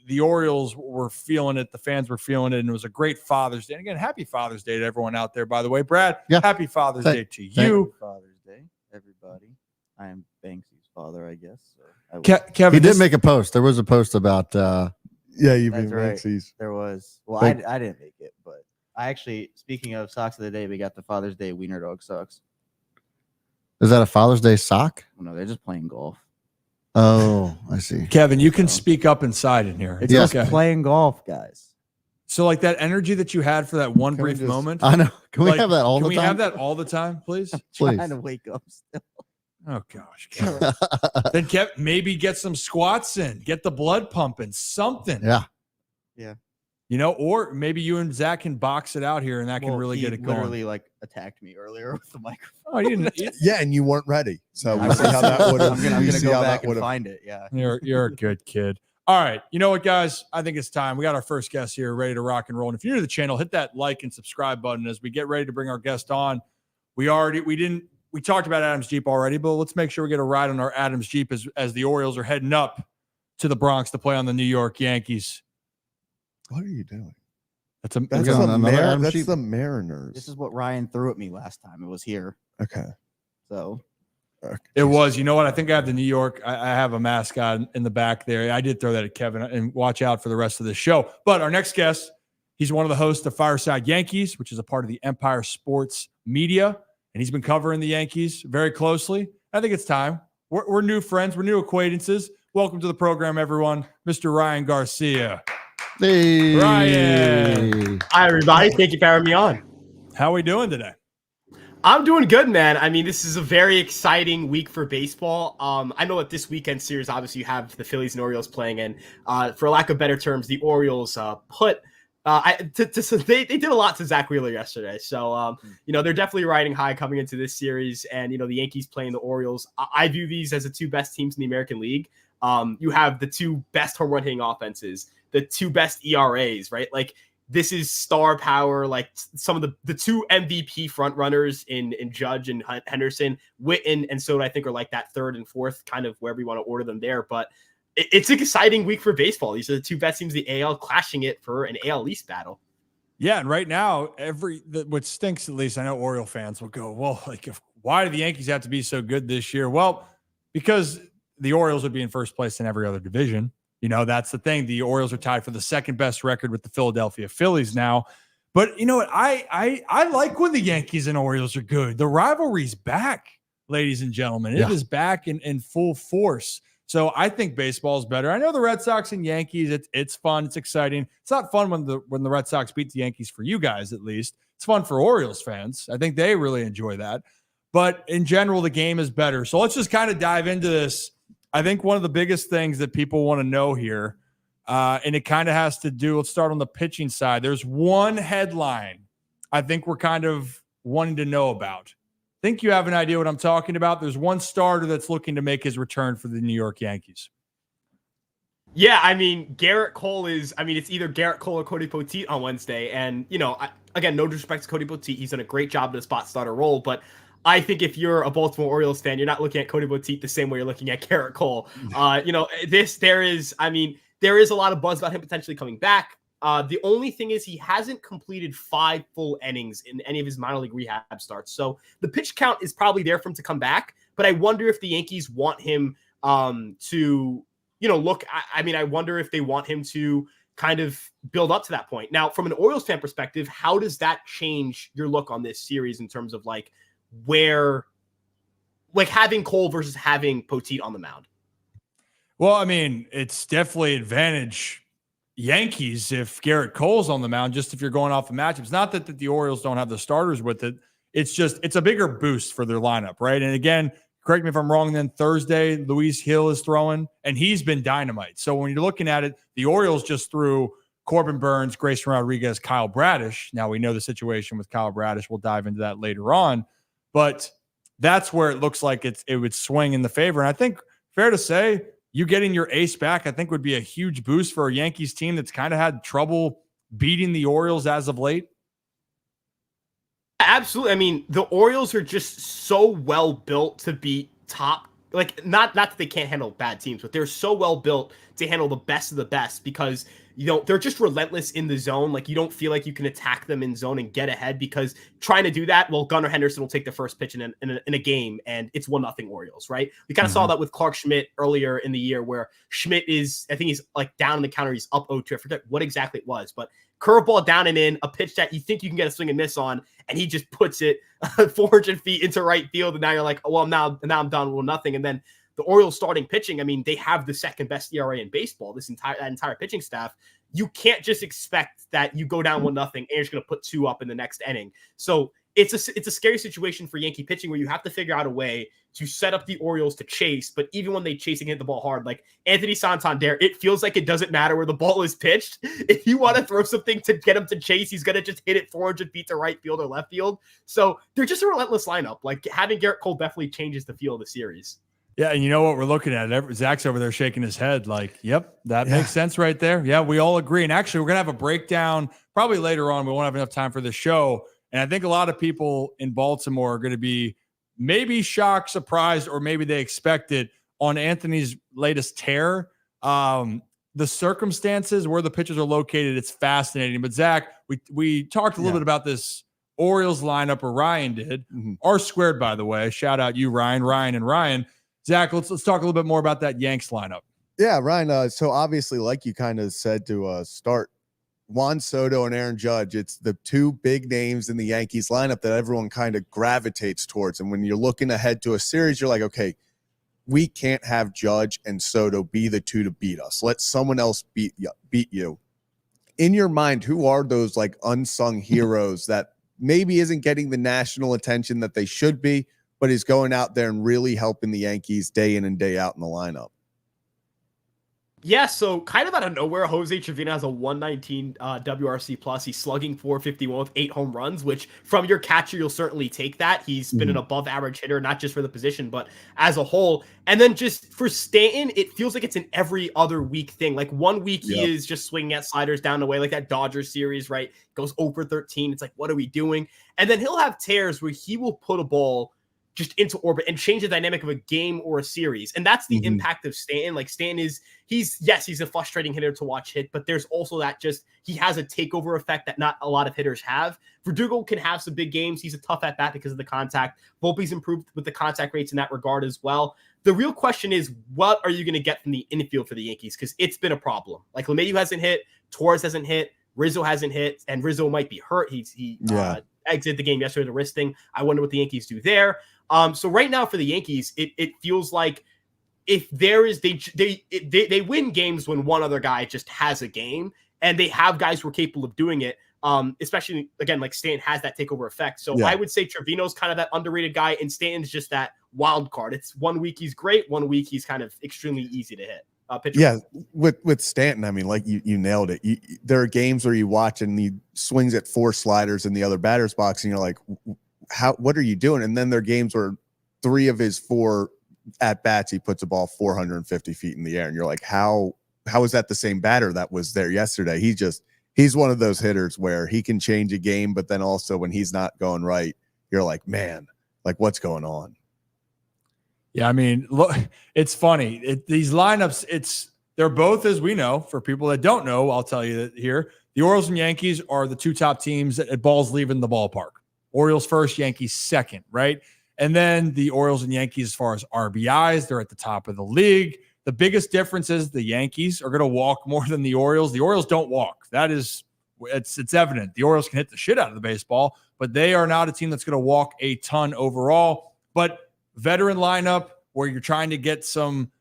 the Orioles were feeling it. The fans were feeling it. And it was a great Father's Day. And again, happy Father's Day to everyone out there, by the way. Brad, happy Father's Day to you. Happy Father's Day, everybody. I am Banksy's father, I guess. So Kevin, he did make a post. There was a post about you've been right. Banksy's. There was. Well, I didn't make it, but I actually, speaking of socks of the day, we got the Father's Day Wiener Dog socks. Is that a Father's Day sock? No, they're just playing golf. Oh, I see. Kevin, you can speak up inside in here. It's just playing golf, guys. So like that energy that you had for that one brief moment. I know. Can we have that all the time? Can we have that all the time, please? Please. Trying to wake up still. Oh gosh. Kevin. Then maybe get some squats in, get the blood pumping, something. Yeah. Or maybe you and Zach can box it out here, and that can really get it going. Literally, attacked me earlier with the microphone. Oh, you didn't. Yeah, and you weren't ready, so we'll see how that would have. I'm gonna go back and find it. Yeah, you're a good kid. All right, you know what, guys? I think it's time. We got our first guest here, ready to rock and roll. And if you're new to the channel, hit that like and subscribe button as we get ready to bring our guest on. We talked about Adam's Jeep already, but let's make sure we get a ride on our Adam's Jeep as the Orioles are heading up to the Bronx to play on the New York Yankees. What are you doing? That's the Mariners. This is what Ryan threw at me last time. It was here. Okay. So it was. You know what? I think I have the New York. I have a mascot in the back there. I did throw that at Kevin, and watch out for the rest of the show. But our next guest, he's one of the hosts of Fireside Yankees, which is a part of the Empire Sports Media, and he's been covering the Yankees very closely. I think it's time. We're new friends. We're new acquaintances. Welcome to the program, everyone. Mr. Ryan Garcia. Hey, Ryan. Hi, everybody. Thank you for having me on. How are we doing today? I'm doing good, man. I mean, this is a very exciting week for baseball. I know that this weekend series, obviously, you have the Phillies and Orioles playing, and for lack of better terms, the Orioles they did a lot to Zach Wheeler yesterday. So, they're definitely riding high coming into this series, and the Yankees playing the Orioles. I view these as the two best teams in the American League. You have the two best home run hitting offenses, the two best ERAs, right? Like, this is star power. Like, some of the two MVP front runners in Judge and Henderson, Witten and Soto, I think, are like that third and fourth, kind of wherever you want to order them there. But it's an exciting week for baseball. These are the two best teams in the AL clashing it for an AL East battle. Yeah, and right now, what stinks, at least I know Oriole fans will go, well, like, why do the Yankees have to be so good this year? Well, because the Orioles would be in first place in every other division. You know, that's the thing. The Orioles are tied for the second best record with the Philadelphia Phillies now. But you know what? I like when the Yankees and Orioles are good. The rivalry's back, ladies and gentlemen. It is back in full force. So I think baseball is better. I know the Red Sox and Yankees, it's fun. It's exciting. It's not fun when the Red Sox beat the Yankees, for you guys at least. It's fun for Orioles fans. I think they really enjoy that. But in general, the game is better. So let's just kind of dive into this. I think one of the biggest things that people want to know here, and it kind of has to do, let's start on the pitching side. There's one headline I think we're kind of wanting to know about. I think you have an idea what I'm talking about. There's one starter that's looking to make his return for the New York Yankees. Yeah, I mean, Garrett Cole it's either Garrett Cole or Cody Poteet on Wednesday. And, you know, again, no disrespect to Cody Poteet. He's done a great job in the spot starter role, but I think if you're a Baltimore Orioles fan, you're not looking at Cody Poteet the same way you're looking at Garrett Cole. You know, there is a lot of buzz about him potentially coming back. The only thing is he hasn't completed 5 full innings in any of his minor league rehab starts. So the pitch count is probably there for him to come back, but I wonder if the Yankees want him to, you know, I wonder if they want him to kind of build up to that point. Now, from an Orioles fan perspective, how does that change your look on this series in terms of like where, like, having Cole versus having Poteet on the mound? Well, I mean, it's definitely advantage Yankees if Garrett Cole's on the mound, just if you're going off the matchups. Not that the Orioles don't have the starters with it. It's just, it's a bigger boost for their lineup, right? And again, correct me if I'm wrong, then Thursday, Luis Hill is throwing, and he's been dynamite. So when you're looking at it, the Orioles just threw Corbin Burns, Grayson Rodriguez, Kyle Bradish. Now we know the situation with Kyle Bradish. We'll dive into that later on. But that's where it looks like it would swing in the favor. And I think, fair to say, you getting your ace back, I think, would be a huge boost for a Yankees team that's kind of had trouble beating the Orioles as of late. Absolutely. I mean, the Orioles are just so well built to be top. Like, not that they can't handle bad teams, but they're so well built to handle the best of the best because, you know, they're just relentless in the zone. Like, you don't feel like you can attack them in zone and get ahead because trying to do that, well, Gunnar Henderson will take the first pitch in a game and it's 1-0 Orioles, right? We kind of saw that with Clark Schmidt earlier in the year where Schmidt is, I think he's like down in the counter. He's up 0-2. I forget what exactly it was, but curveball down and in, a pitch that you think you can get a swing and miss on, and he just puts it 400 feet into right field. And now you're like, oh, well, now I'm down 1-0. And then the Orioles starting pitching, I mean, they have the second best ERA in baseball, that entire pitching staff. You can't just expect that you go down 1-0 and you're just going to put 2 up in the next inning. So it's a scary situation for Yankee pitching where you have to figure out a way to set up the Orioles to chase. But even when they chase and hit the ball hard, like Anthony Santander, it feels like it doesn't matter where the ball is pitched. If you want to throw something to get him to chase, he's going to just hit it 400 feet to right field or left field. So they're just a relentless lineup. Like, having Garrett Cole definitely changes the feel of the series. Yeah, and you know what we're looking at? Zach's over there shaking his head like, yep, that makes sense right there. Yeah, we all agree. And actually, we're going to have a breakdown probably later on. We won't have enough time for the show. And I think a lot of people in Baltimore are going to be maybe shocked, surprised, or maybe they expect it on Anthony's latest tear. The circumstances where the pitchers are located, it's fascinating. But Zach, we talked a little bit about this Orioles lineup, or Ryan did. R squared, by the way. Shout out you, Ryan, and Ryan. Zach, let's talk a little bit more about that Yanks lineup. Yeah, Ryan. So obviously, like you kind of said to start, Juan Soto and Aaron Judge, it's the two big names in the Yankees lineup that everyone kind of gravitates towards. And when you're looking ahead to a series, you're like, okay, we can't have Judge and Soto be the two to beat us. Let someone else beat you. In your mind, who are those like unsung heroes that maybe isn't getting the national attention that they should be, but is going out there and really helping the Yankees day in and day out in the lineup? Yeah, so kind of out of nowhere, Jose Trevino has a 119 WRC plus. He's slugging 451 with 8 home runs, which from your catcher, you'll certainly take that. He's been an above average hitter, not just for the position, but as a whole. And then just for Stanton, it feels like it's an every other week thing. Like one week he is just swinging at sliders down the way, like that Dodgers series, right? Goes over 13. It's like, what are we doing? And then he'll have tears where he will put a ball just into orbit and change the dynamic of a game or a series. And that's the impact of Stanton. Like Stanton he's a frustrating hitter to watch hit, but there's also that just, he has a takeover effect that not a lot of hitters have. Verdugo can have some big games. He's a tough at bat because of the contact. Volpe's improved with the contact rates in that regard as well. The real question is, what are you going to get from the infield for the Yankees? Because it's been a problem. Like LeMahieu hasn't hit, Torres hasn't hit, Rizzo hasn't hit, and Rizzo might be hurt. He exited the game yesterday with a wrist thing. I wonder what the Yankees do there. So right now for the Yankees, it feels like if there is they win games when one other guy just has a game, and they have guys who are capable of doing it. Especially again, like Stanton has that takeover effect. So I would say Trevino's kind of that underrated guy, and Stanton's just that wild card. It's one week he's great, one week he's kind of extremely easy to hit. With Stanton, I mean, like you nailed it. There are games where you watch and he swings at 4 sliders in the other batter's box, and you're like, what are you doing? And then there are games where 3 of his 4 at bats he puts a ball 450 feet in the air, and you're like, how is that the same batter that was there yesterday? He's one of those hitters where he can change a game, but then also when he's not going right, you're like, man, like what's going on? Yeah, I mean, look, it's funny. These lineups, they're both, as we know. For people that don't know, I'll tell you that here, the Orioles and Yankees are the 2 top teams at balls leaving the ballpark. Orioles first, Yankees second, right? And then the Orioles and Yankees, as far as RBIs, they're at the top of the league. The biggest difference is the Yankees are going to walk more than the Orioles. The Orioles don't walk. It's evident. The Orioles can hit the shit out of the baseball, but they are not a team that's going to walk a ton overall. But veteran lineup where you're trying to get some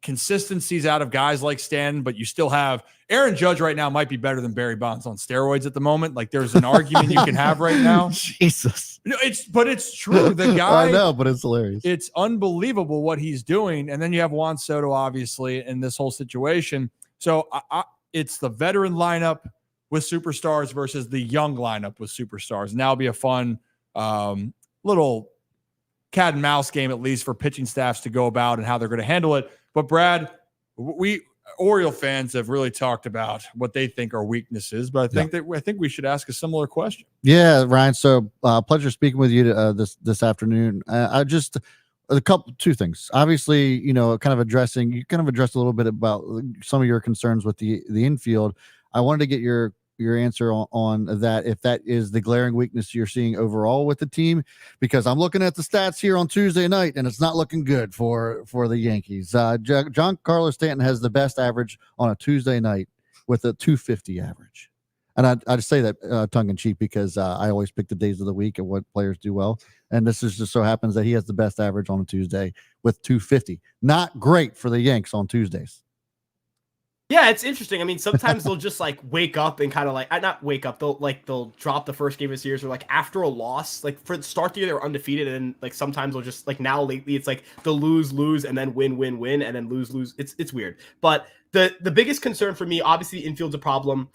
consistencies out of guys like Stanton, but you still have Aaron Judge right now might be better than Barry Bonds on steroids at the moment. Like there's an argument you can have right now. Jesus. No, it's true. The guy, I know, but it's hilarious. It's unbelievable what he's doing. And then you have Juan Soto, obviously, in this whole situation. So it's the veteran lineup with superstars versus the young lineup with superstars. And that'll be a fun little cat and mouse game, at least for pitching staffs to go about and how they're going to handle it. But Brad, we Oriole fans have really talked about what they think are weaknesses, but I think we should ask a similar question. Yeah, Ryan. So pleasure speaking with you this afternoon. I just two things. Obviously, you kind of addressed a little bit about some of your concerns with the infield. I wanted to get your answer on that, if that is the glaring weakness you're seeing overall with the team, because I'm looking at the stats here on Tuesday night and it's not looking good for the Yankees. Giancarlo Stanton has the best average on a Tuesday night with a 250 average. And I just say that tongue in cheek because I always pick the days of the week and what players do well. And this is just so happens that he has the best average on a Tuesday with 250. Not great for the Yanks on Tuesdays. Yeah, it's interesting. I mean, sometimes they'll just like wake up and kind of like not wake up. They'll drop the first game of the series, or like after a loss, like for the start of the year, they're undefeated, and like sometimes they'll just like now lately it's like they'll lose, and then win, and then lose. It's weird. But the biggest concern for me, obviously, the infield's a problem.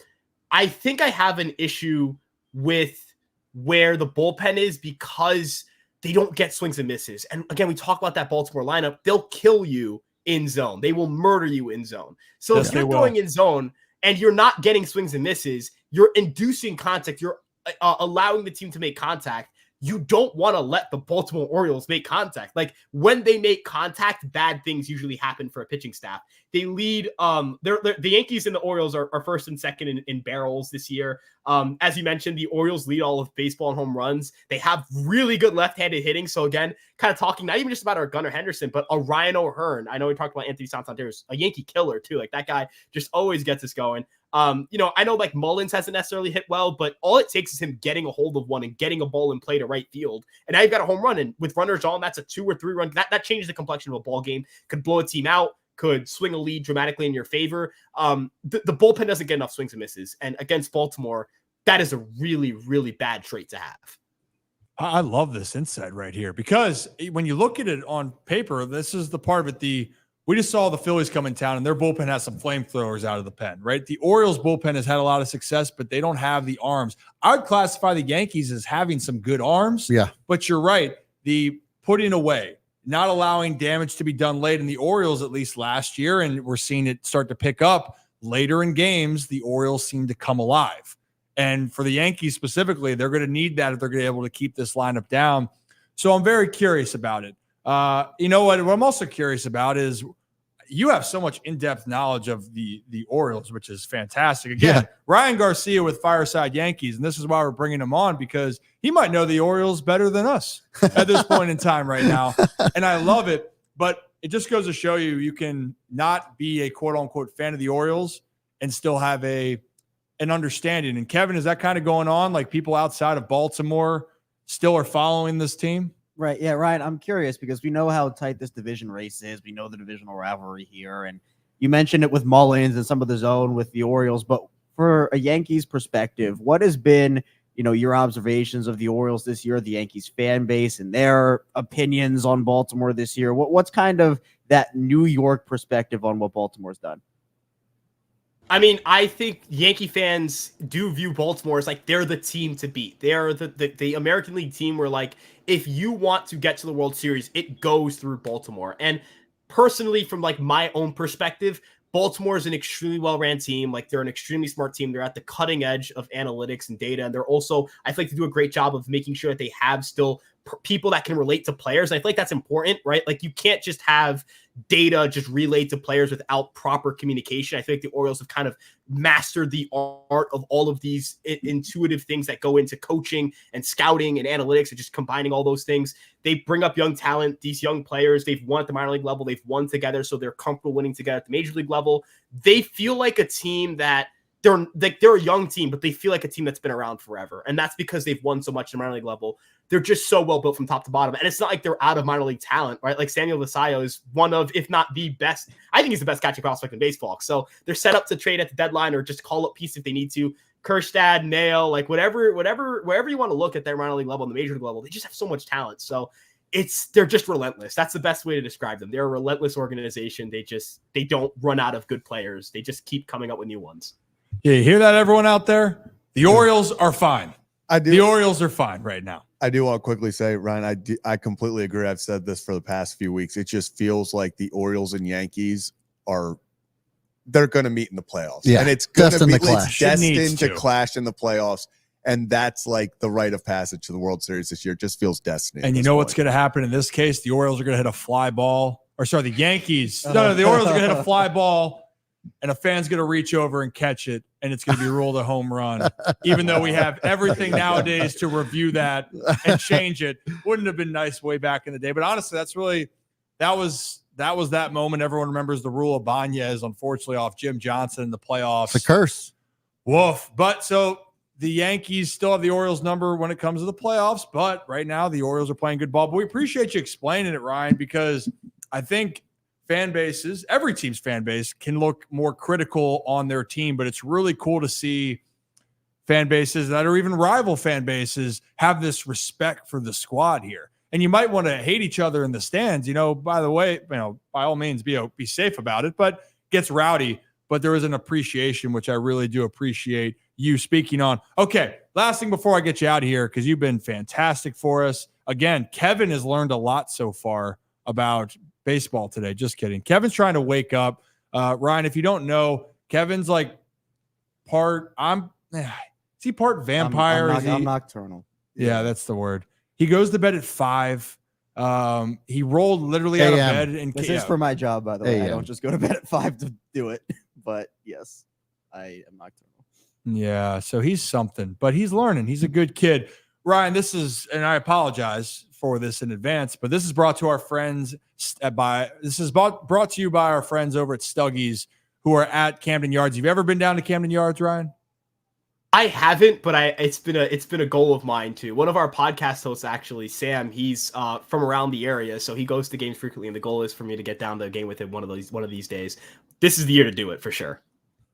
I think I have an issue with where the bullpen is because they don't get swings and misses. And again, we talk about that Baltimore lineup. They'll kill you in zone. They will murder you in zone. So if you're going in zone and you're not getting swings and misses, you're inducing contact. You're allowing the team to make contact. You don't want to let the Baltimore Orioles make contact. Like when they make contact, bad things usually happen for a pitching staff. They lead, the Yankees and the Orioles are first and second in barrels this year. As you mentioned, the Orioles lead all of baseball in home runs. They have really good left-handed hitting. So again, kind of talking, not even just about our Gunnar Henderson, but a Ryan O'Hearn. I know we talked about Anthony Santander's a Yankee killer too. Like that guy just always gets us going. I know like Mullins hasn't necessarily hit well, but all it takes is him getting a hold of one and getting a ball in play to right field. And now you've got a home run. And with runners on, that's a 2 or 3 run. That changes the complexion of a ball game. Could blow a team out, could swing a lead dramatically in your favor. The bullpen doesn't get enough swings and misses. And against Baltimore, that is a really, really bad trait to have. I love this insight right here because when you look at it on paper, this is the part of it, the we just saw the Phillies come in town and their bullpen has some flamethrowers out of the pen, right? The Orioles bullpen has had a lot of success, but they don't have the arms. I would classify the Yankees as having some good arms. Yeah. But you're right. The putting away, not allowing damage to be done late in the Orioles, at least last year, and we're seeing it start to pick up later in games, the Orioles seem to come alive. And for the Yankees specifically, they're going to need that if they're going to be able to keep this lineup down. So I'm very curious about it. You know what I'm also curious about is you have so much in-depth knowledge of the Orioles, which is fantastic. Again, Ryan Garcia with Fireside Yankees, and this is why we're bringing him on, because he might know the Orioles better than us at this point in time right now. And I love it, but it just goes to show you can not be a quote-unquote fan of the Orioles and still have an understanding. And Kevin, is that kind of going on? Like people outside of Baltimore still are following this team? Right. Yeah, Ryan, I'm curious because we know how tight this division race is. We know the divisional rivalry here. And you mentioned it with Mullins and some of the zone with the Orioles. But for a Yankees perspective, what has been, your observations of the Orioles this year, the Yankees fan base and their opinions on Baltimore this year? What's kind of that New York perspective on what Baltimore's done? I mean, I think Yankee fans do view Baltimore as like they're the team to beat. They're the American League team where, like, if you want to get to the World Series, it goes through Baltimore. And personally, from like my own perspective, Baltimore is an extremely well-ran team. Like, they're an extremely smart team. They're at the cutting edge of analytics and data. And they're also, I feel like they do a great job of making sure that they have still people that can relate to players. And I feel like that's important, right? Like, you can't just have data just relayed to players without proper communication. I think the Orioles have kind of mastered the art of all of these intuitive things that go into coaching and scouting and analytics and just combining all those things. They bring up young talent, these young players. They've won at the minor league level. They've won together, so they're comfortable winning together at the major league level. They feel like a team that they're a young team, but they feel like a team that's been around forever. And that's because they've won so much at the minor league level. They're just so well built from top to bottom. And it's not like they're out of minor league talent, right? Like Samuel Vasallo is one of, if not the best, I think he's the best catching prospect in baseball. So they're set up to trade at the deadline or just call up pieces if they need to. Kerstad, Nail, like wherever you want to look at their minor league level and the major league level, they just have so much talent. So they're just relentless. That's the best way to describe them. They're a relentless organization. They don't run out of good players. They just keep coming up with new ones. Yeah, you hear that, everyone out there? The Orioles are fine. The Orioles are fine right now. I do want to quickly say, Ryan, I completely agree. I've said this for the past few weeks. It just feels like the Orioles and Yankees they're going to meet in the playoffs. Yeah, and it's going to be clash. destined to clash in the playoffs. And that's like the rite of passage to the World Series this year. It just feels destiny. And you know what's going to happen in this case? The Orioles are going to hit a fly ball. Or sorry, the Yankees. No, the Orioles are going to hit a fly ball. And a fan's going to reach over and catch it, and it's going to be ruled a home run. Even though we have everything nowadays to review that and change it. Wouldn't have been nice way back in the day. But honestly, that was that moment. Everyone remembers the rule of Banez, unfortunately, off Jim Johnson in the playoffs. It's a curse. Woof. But so the Yankees still have the Orioles number when it comes to the playoffs. But right now, the Orioles are playing good ball. But we appreciate you explaining it, Ryan, because I think fan bases, every team's fan base can look more critical on their team, but it's really cool to see fan bases that are even rival fan bases have this respect for the squad here. And you might want to hate each other in the stands, by the way, by all means, be safe about it, but gets rowdy, but there is an appreciation, which I really do appreciate you speaking on. Okay. Last thing before I get you out of here, because you've been fantastic for us. Again, Kevin has learned a lot so far about baseball today. Just kidding. Kevin's trying to wake up. Ryan, if you don't know, Kevin's like part vampire? I'm nocturnal. Yeah, that's the word. He goes to bed at 5. He rolled literally out of bed. And this is for my job, by the way. I don't just go to bed at 5 to do it. But yes, I am nocturnal. Yeah, so he's something, but he's learning. He's a good kid. Ryan, and I apologize for this in advance, but this is brought to our friends brought to you by our friends over at Stuggies, who are at Camden Yards. Have you ever been down to Camden Yards, Ryan? I haven't, but it's been a goal of mine too. One of our podcast hosts, actually, Sam, he's from around the area, so he goes to games frequently, and the goal is for me to get down to a game with him one of these days. This is the year to do it for sure.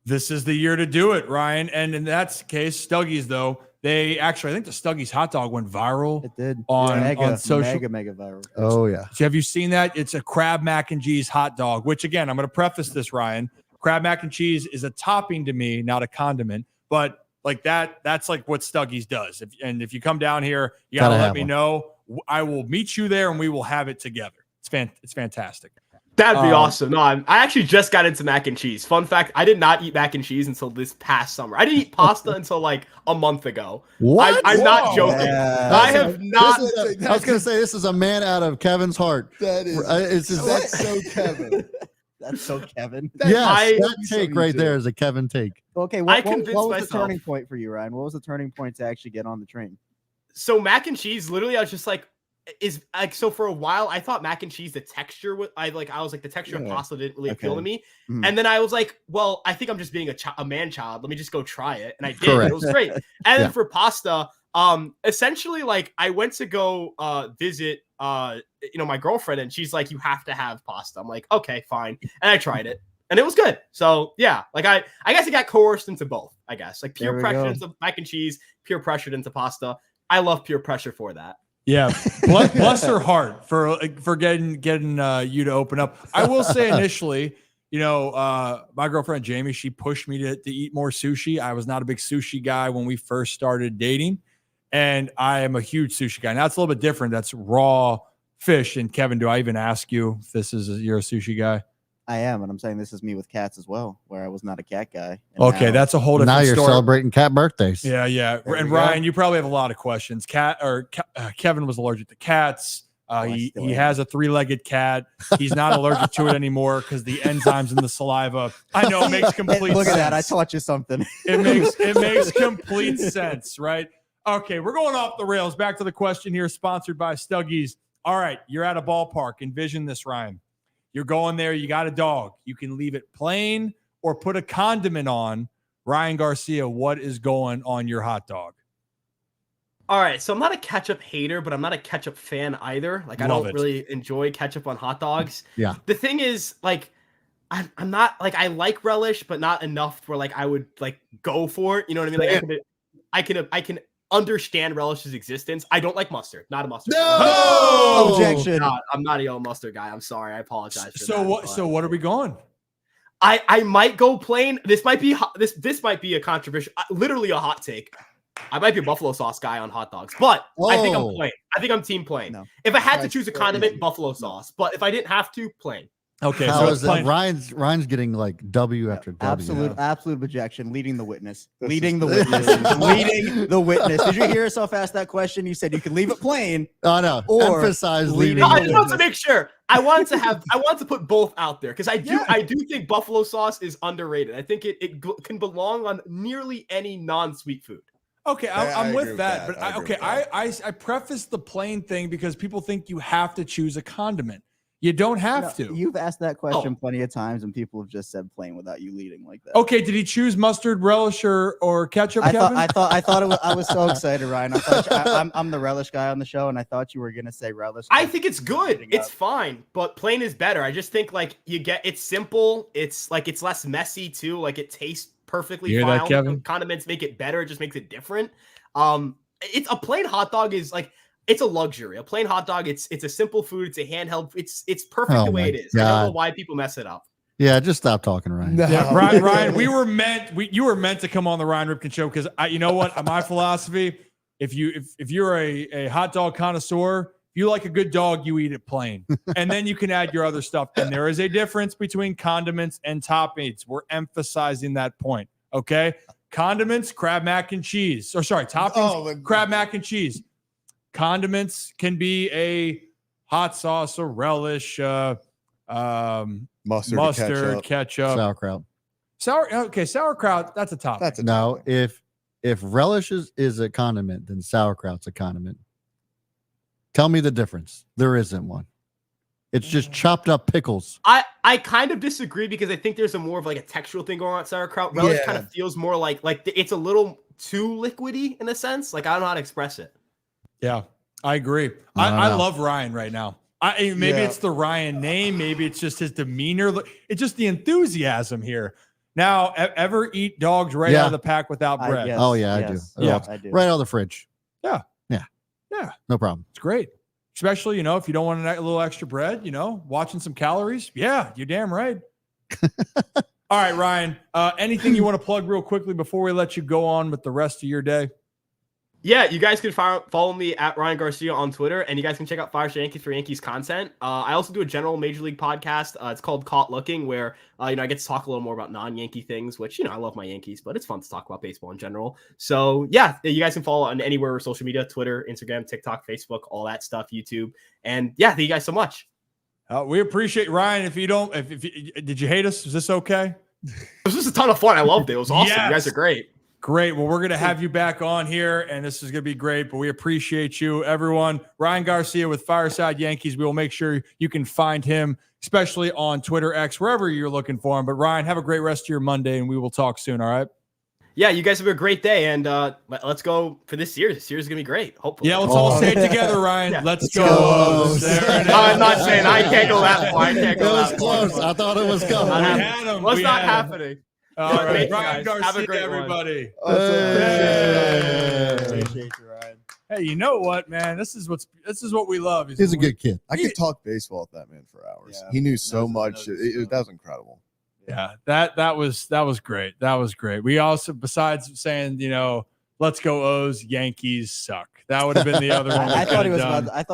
This is the year to do it, Ryan. And in that case, Stuggies, though, They actually, I think the Stuggies hot dog went viral. It did. On social. Mega viral. Oh yeah. So have you seen that? It's a crab mac and cheese hot dog, which again, I'm going to preface this, Ryan. Crab mac and cheese is a topping to me, not a condiment. But like that's like what Stuggies does. If you come down here, you gotta let me know. I will meet you there and we will have it together. It's fantastic. That'd be awesome. No, I actually just got into mac and cheese. Fun fact, I did not eat mac and cheese until this past summer. I didn't eat pasta until like a month ago. What? I'm not joking. I have not. I was going to say, this is a man out of Kevin's heart. That is. That's so Kevin. That's so Kevin. Yes, that take right there is a Kevin take. Okay, what was the turning point for you, Ryan? What was the turning point to actually get on the train? So mac and cheese, literally, I was just like, so for a while I thought mac and cheese, the texture I was like the texture of pasta didn't really appeal to me. And then I was like, well, I think I'm just being a man child. Let me just go try it. And I did. Correct. It was great. And then for pasta, essentially like I went to go visit my girlfriend, and she's like, you have to have pasta. I'm like, okay, fine. And I tried it and it was good. So yeah, like I guess I got coerced into both, I guess. Like peer pressure into mac and cheese, peer pressure into pasta. I love peer pressure for that. Yeah, bless her heart for getting you to open up. I will say initially, my girlfriend Jamie, she pushed me to eat more sushi. I was not a big sushi guy when we first started dating, and I am a huge sushi guy. Now it's a little bit different. That's raw fish. And Kevin, do I even ask you if you're a sushi guy? I am, and I'm saying this is me with cats as well, where I was not a cat guy. Okay, that's a whole different story. Now you're celebrating cat birthdays. Yeah. And Ryan, you probably have a lot of questions. Kevin was allergic to cats. He has a 3-legged cat. He's not allergic to it anymore because the enzymes in the saliva. I know it makes complete Look sense. at that. I taught you something. It makes complete sense, right? Okay, we're going off the rails. Back to the question here, sponsored by Stuggies. All right, you're at a ballpark. Envision this, Ryan. You're going there. You got a dog. You can leave it plain or put a condiment on. Ryan Garcia, what is going on your hot dog? All right, so I'm not a ketchup hater, but I'm not a ketchup fan either. Like, I don't really enjoy ketchup on hot dogs. Yeah. The thing is, like, I'm not like, I like relish, but not enough where like I would like go for it. You know what I mean? Like I can understand relish's existence. I don't like mustard. Not a mustard. No objection. I'm not a yellow mustard guy. I'm sorry. I apologize. So what are we going? I might go plain. This might be this might be a controversial, literally a hot take. I might be a buffalo sauce guy on hot dogs, but I think I'm plain. I think I'm team plain. No. If I had to choose a condiment, buffalo sauce. But if I didn't have to, plain. Okay, so it's plain. Ryan's getting like W after W. Absolute objection. Leading the witness. Leading the witness. Did you hear yourself ask that question? You said you can leave it plain. Oh no. Or emphasize leading. No, I just want to make sure. I want to put both out there because I do think buffalo sauce is underrated. I think it can belong on nearly any non-sweet food. Okay, I'm with that, but I preface the plain thing because people think you have to choose a condiment. You don't have to. You've asked that question plenty of times, and people have just said plain without you leading like that. Okay, did he choose mustard, relish, or ketchup? I thought I was so excited, Ryan. I'm the relish guy on the show, and I thought you were gonna say relish. I think it's good. It's fine, but plain is better. I just think like it's simple. It's like it's less messy too. Like it tastes perfectly fine. That, Kevin? Condiments make it better. It just makes it different. It's a plain hot dog is like. It's a luxury. A plain hot dog. It's a simple food. It's a handheld. It's perfect the way it is. God. I don't know why people mess it up. Yeah, just stop talking, Ryan. No. Yeah, Ryan, you were meant to come on the Ryan Ripken Show because you know what? My philosophy: if you're a hot dog connoisseur, if you like a good dog, you eat it plain, and then you can add your other stuff. And there is a difference between condiments and toppings. We're emphasizing that point. Okay, condiments, crab mac and cheese, or sorry, toppings, crab mac and cheese. Condiments can be a hot sauce, a relish, mustard, ketchup, sauerkraut. Sauerkraut. That's a topping. No, if relish is a condiment, then sauerkraut's a condiment. Tell me the difference. There isn't one. It's just chopped up pickles. I kind of disagree because I think there's more of like a textural thing going on with sauerkraut. Relish kind of feels more like it's a little too liquidy in a sense. Like I don't know how to express it. Yeah, I agree. I love Ryan right now. Maybe it's the Ryan name. Maybe it's just his demeanor. It's just the enthusiasm here. Now, ever eat dogs right out of the pack without bread? Yes, Oh yeah, yes, I do. Yeah. I do. Right out of the fridge. Yeah. Yeah. Yeah. No problem. It's great. Especially, if you don't want a little extra bread, watching some calories. Yeah, you're damn right. All right, Ryan, anything you want to plug real quickly before we let you go on with the rest of your day? Yeah, you guys can follow me at Ryan Garcia on Twitter, and you guys can check out Fireside Yankees for Yankees content. I also do a general Major League podcast. It's called Caught Looking, where I get to talk a little more about non-Yankee things, which I love my Yankees, but it's fun to talk about baseball in general. So yeah, you guys can follow on anywhere social media: Twitter, Instagram, TikTok, Facebook, all that stuff, YouTube. And yeah, thank you guys so much. We appreciate Ryan. If you don't, did you hate us? Is this okay? This was a ton of fun. I loved it. It was awesome. Yes. You guys are great. Great. Well, we're going to have you back on here, and this is going to be great, but we appreciate you, everyone. Ryan Garcia with Fireside Yankees. We will make sure you can find him, especially on Twitter, X, wherever you're looking for him. But, Ryan, have a great rest of your Monday, and we will talk soon, all right? Yeah, you guys have a great day, and let's go for this series. This series is going to be great, hopefully. Yeah, let's all say it together, Ryan. Yeah. Let's go. I'm not saying I can't go that far. I can't go that far. Close. I thought it was coming. What's not happening? All right, Ryan Garcia, have a great everybody. Appreciate you, Ryan. Hey, you know what, man? This is what we love. He's a good kid. I could talk baseball with that man for hours. Yeah. He knew so much. That was incredible. Yeah, that was great. That was great. We also, besides saying, let's go O's, Yankees suck. That would have been the other one. I thought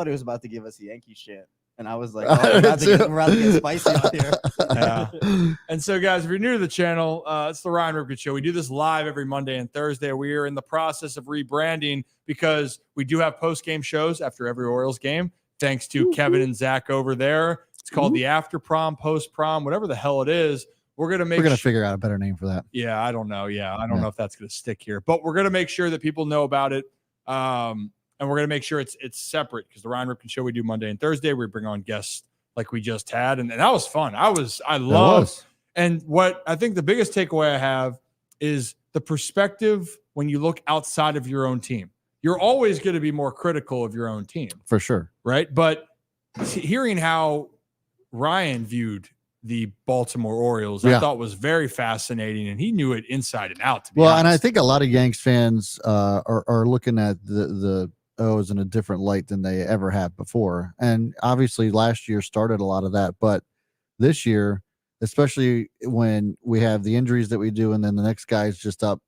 he was about to give us a Yankee shit. And I was like, we're about to get spicy out here. Yeah. And so, guys, if you're new to the channel, it's the Ryan Ripken Show. We do this live every Monday and Thursday. We are in the process of rebranding because we do have post-game shows after every Orioles game, thanks to Kevin and Zach over there. It's called the after prom, post prom, whatever the hell it is. We're going to figure out a better name for that. Yeah, I don't know. Yeah, I don't know if that's going to stick here, but we're going to make sure that people know about it. And we're going to make sure it's separate because the Ryan Ripken Show we do Monday and Thursday. We bring on guests like we just had. And that was fun. I love. And what I think the biggest takeaway I have is the perspective when you look outside of your own team. You're always going to be more critical of your own team. For sure. Right. But hearing how Ryan viewed the Baltimore Orioles, I thought was very fascinating, and he knew it inside and out. To be honest. And I think a lot of Yanks fans are looking at the O's in a different light than they ever have before. And obviously last year started a lot of that, but this year, especially when we have the injuries that we do, and then the next guy's just up,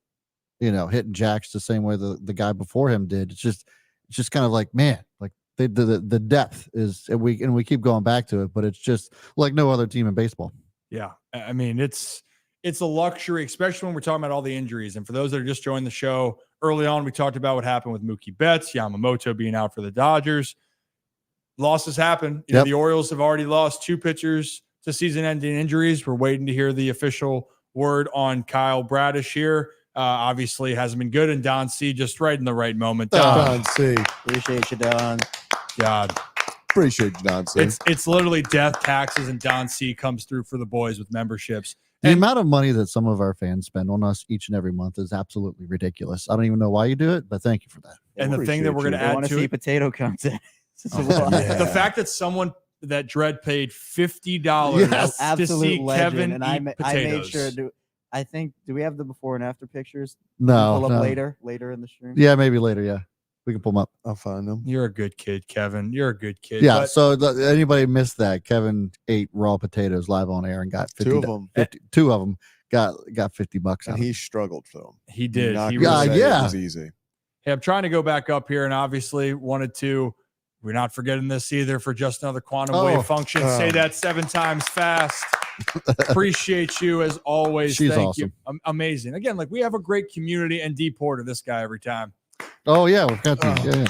hitting jacks the same way the guy before him did. It's just kind of like, man, like the depth is, and we keep going back to it, but it's just like no other team in baseball. Yeah. I mean, it's a luxury, especially when we're talking about all the injuries. And for those that are just joining the show, early on, we talked about what happened with Mookie Betts, Yamamoto being out for the Dodgers. Losses happen. The Orioles have already lost 2 pitchers to season-ending injuries. We're waiting to hear the official word on Kyle Bradish here. Obviously, hasn't been good, and Don C just right in the right moment. Don C. Appreciate you, Don. God. Appreciate you, Don C. It's literally death, taxes, and Don C comes through for the boys with memberships. The amount of money that some of our fans spend on us each and every month is absolutely ridiculous. I don't even know why you do it, but thank you for that. And the thing that we're going to add to see it, potato content. The fact that someone that Dredd paid $50 to see Kevin and eat I potatoes. made sure to. I think. Do we have the before and after pictures? No, Pull up later in the stream. Yeah, maybe later. Yeah, we can pull them up. I'll find them. You're a good kid, Kevin. You're a good kid. Yeah. So anybody missed that? Kevin ate raw potatoes live on air and got 50. 2 of them. 2 of them got $50. And he struggled for them. He did. It Yeah. was easy. Hey, I'm trying to go back up here, and obviously wanted to. We're not forgetting this either for just another quantum wave function. Say that 7 times fast. Appreciate you as always. She's Thank awesome. you. Amazing. Again, like we have a great community, and D Porter, this guy every time. Oh yeah, we've got these.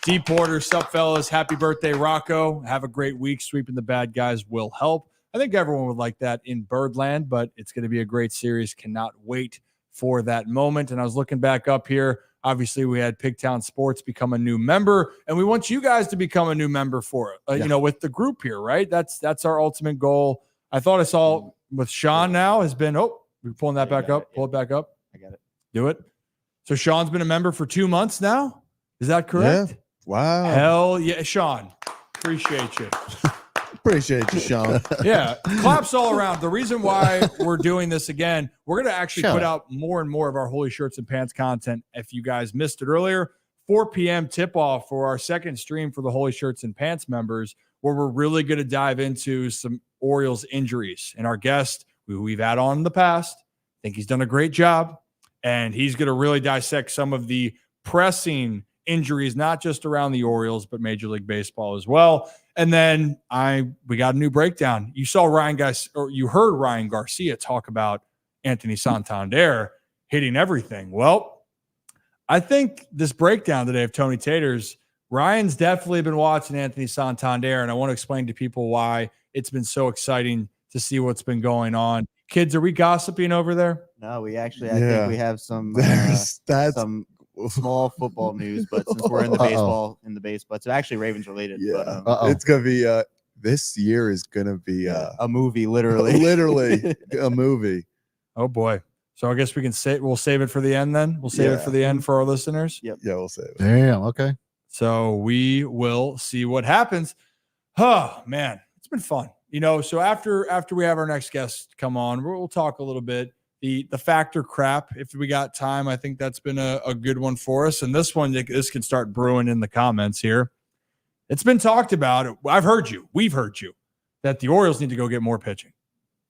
D Porter, sup fellas? Happy birthday, Rocco. Have a great week. Sweeping the bad guys will help. I think everyone would like that in Birdland, but it's going to be a great series. Cannot wait for that moment. And I was looking back up here. Obviously, we had Pigtown Sports become a new member, and we want you guys to become a new member for it. With the group here, right? That's our ultimate goal. I thought I saw with Sean now has been. Oh, we're pulling that back up. Pull it back up. I got it. Do it. So Sean's been a member for 2 months now. Is that correct? Yeah. Wow. Hell yeah, Sean. Appreciate you. Appreciate you, Sean. Yeah, claps all around. The reason why we're doing this again, we're going to actually put out more and more of our Holy Shirts and Pants content. If you guys missed it earlier, 4 p.m. tip-off for our second stream for the Holy Shirts and Pants members, where we're really going to dive into some Orioles injuries. And our guest, who we've had on in the past, I think he's done a great job, and he's going to really dissect some of the pressing injuries, not just around the Orioles, but Major League Baseball as well. And then we got a new breakdown. You saw you heard Ryan Garcia talk about Anthony Santander hitting everything. Well, I think this breakdown today of Tony Tater's, Ryan's definitely been watching Anthony Santander, and I want to explain to people why it's been so exciting to see what's been going on. Kids, are we gossiping over there? No, we actually, I think we have some some small football news, but since we're in the baseball, it's actually Ravens related. Yeah, but, it's gonna be this year is gonna be a movie, literally, literally a movie. Oh boy! So I guess we'll save it for the end. Then we'll save it for the end for our listeners. Yep. Yeah, we'll save it. Damn. Okay. So we will see what happens. Oh man, it's been fun. So after we have our next guest come on, we'll talk a little bit. The factor crap, if we got time, I think that's been a good one for us. And this can start brewing in the comments here. It's been talked about. I've heard you. We've heard you that the Orioles need to go get more pitching.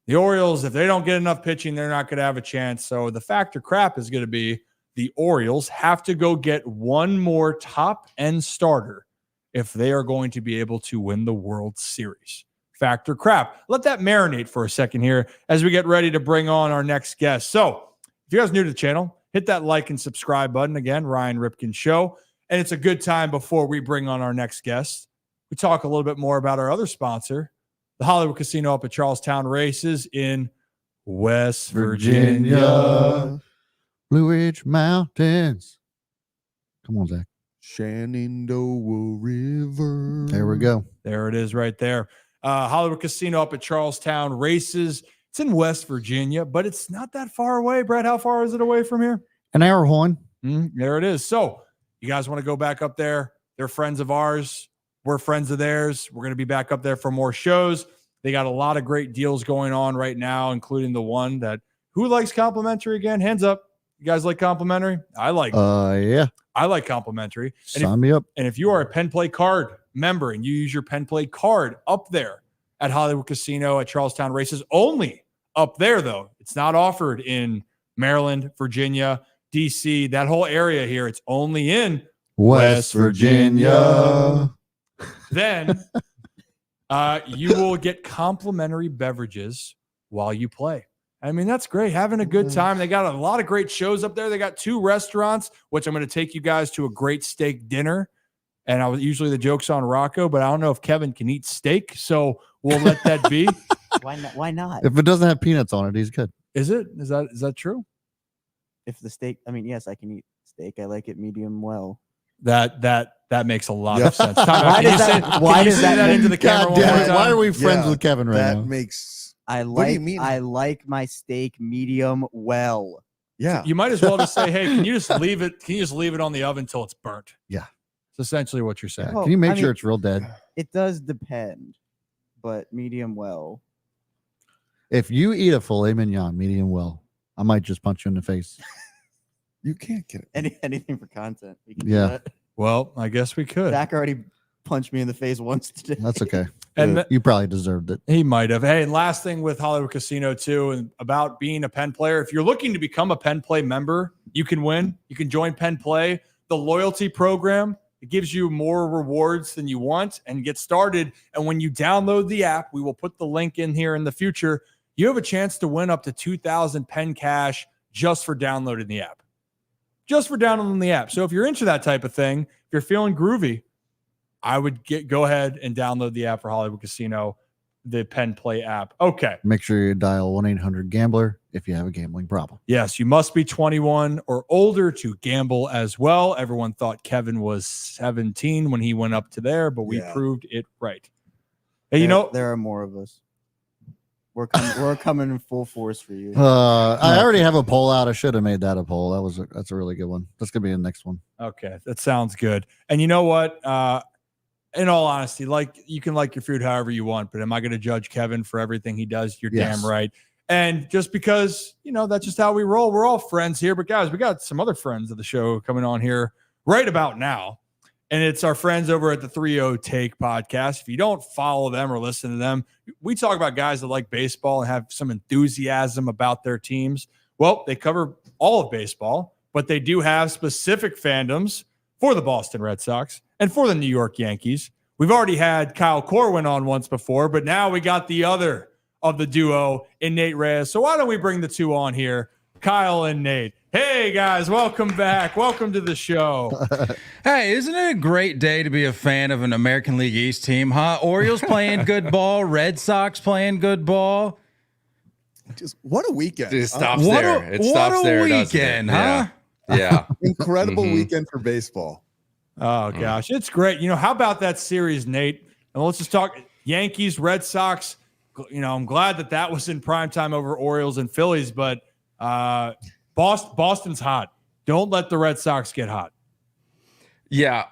The Orioles, if they don't get enough pitching, they're not going to have a chance. So the factor crap is going to be the Orioles have to go get one more top-end starter if they are going to be able to win the World Series. Factor crap. Let that marinate for a second here as we get ready to bring on our next guest. So if you guys are new to the channel, hit that like and subscribe button. Again, Ryan Ripken Show. And it's a good time before we bring on our next guest. We talk a little bit more about our other sponsor, the Hollywood Casino up at Charlestown Races in West Virginia. Blue Ridge Mountains. Come on, Zach. Shenandoah River. There we go. There it is right there. Hollywood Casino up at Charlestown Races. It's in West Virginia, but it's not that far away. Brett, how far is it away from here? An hour, Horn. There it is. So you guys want to go back up there? They're friends of ours. We're friends of theirs. We're going to be back up there for more shows. They got a lot of great deals going on right now, including the one that who likes complimentary again? Hands up. You guys like complimentary? I like. Yeah. I like complimentary. Sign me up. And if you are a Pen Play Card member and you use your Pen Play Card up there at Hollywood Casino at Charlestown Races, only up there though. It's not offered in Maryland, Virginia, DC, that whole area here. It's only in West Virginia. Then you will get complimentary beverages while you play. I mean, that's great. Having a good time. They got a lot of great shows up there. They got 2 restaurants, which I'm going to take you guys to a great steak dinner. And usually the joke's on Rocco, but I don't know if Kevin can eat steak, so we'll let that be. Why not? Why not? If it doesn't have peanuts on it, he's good. Is it? Is that true? If the steak, yes, I can eat steak. I like it medium well. That makes a lot of sense. Why does that into the camera? Why are we friends with Kevin right now? That makes. I like my steak medium well. Yeah. You might as well just say, hey, can you just leave it? Can you just leave it on the oven until it's burnt? Yeah. It's essentially what you're saying. Can you make sure it's real dead? It does depend, but medium well. If you eat a filet mignon medium well, I might just punch you in the face. You can't get it. Anything for content. We can do Yeah. that. Well, I guess we could. Zach already punched me in the face once today. That's okay. And you probably deserved it. He might have. Hey, and last thing with Hollywood Casino too, and about being a Pen player, if you're looking to become a Pen Play member, you can win. You can join Pen Play, the loyalty program. It gives you more rewards than you want and get started. And when you download the app, we will put the link in here in the future. You have a chance to win up to 2,000 Pen cash just for downloading the app. Just for downloading the app. So if you're into that type of thing, if you're feeling groovy, I would go ahead and download the app for Hollywood Casino, the Pen Play app. Okay. Make sure you dial 1-800-GAMBLER if you have a gambling problem. Yes, you must be 21 or older to gamble as well. Everyone thought Kevin was 17 when he went up to there, but we proved it right. Hey, there are more of us. We're coming in full force for you. I already have a poll out. I should have made that a poll. That's a really good one. That's gonna be the next one. Okay, that sounds good. And you know what? in all honesty, like you can like your food however you want, but am I going to judge Kevin for everything he does? You're damn right. And just because, that's just how we roll. We're all friends here. But guys, we got some other friends of the show coming on here right about now. And it's our friends over at the 3-0 Take podcast. If you don't follow them or listen to them, we talk about guys that like baseball and have some enthusiasm about their teams. Well, they cover all of baseball, but they do have specific fandoms for the Boston Red Sox and for the New York Yankees. We've already had Kyle Corwin on once before, but now we got the other of the duo in Nate Reyes. So why don't we bring the two on here, Kyle and Nate? Hey, guys, welcome back. Welcome to the show. Hey, isn't it a great day to be a fan of an American League East team, huh? Orioles playing good ball, Red Sox playing good ball. Just what a weekend. It stops there. It stops there. What a weekend, huh? Yeah. Incredible weekend for baseball. Oh, gosh. It's great. How about that series, Nate? And let's just talk Yankees, Red Sox. I'm glad that was in primetime over Orioles and Phillies, but Boston's hot. Don't let the Red Sox get hot. Yeah,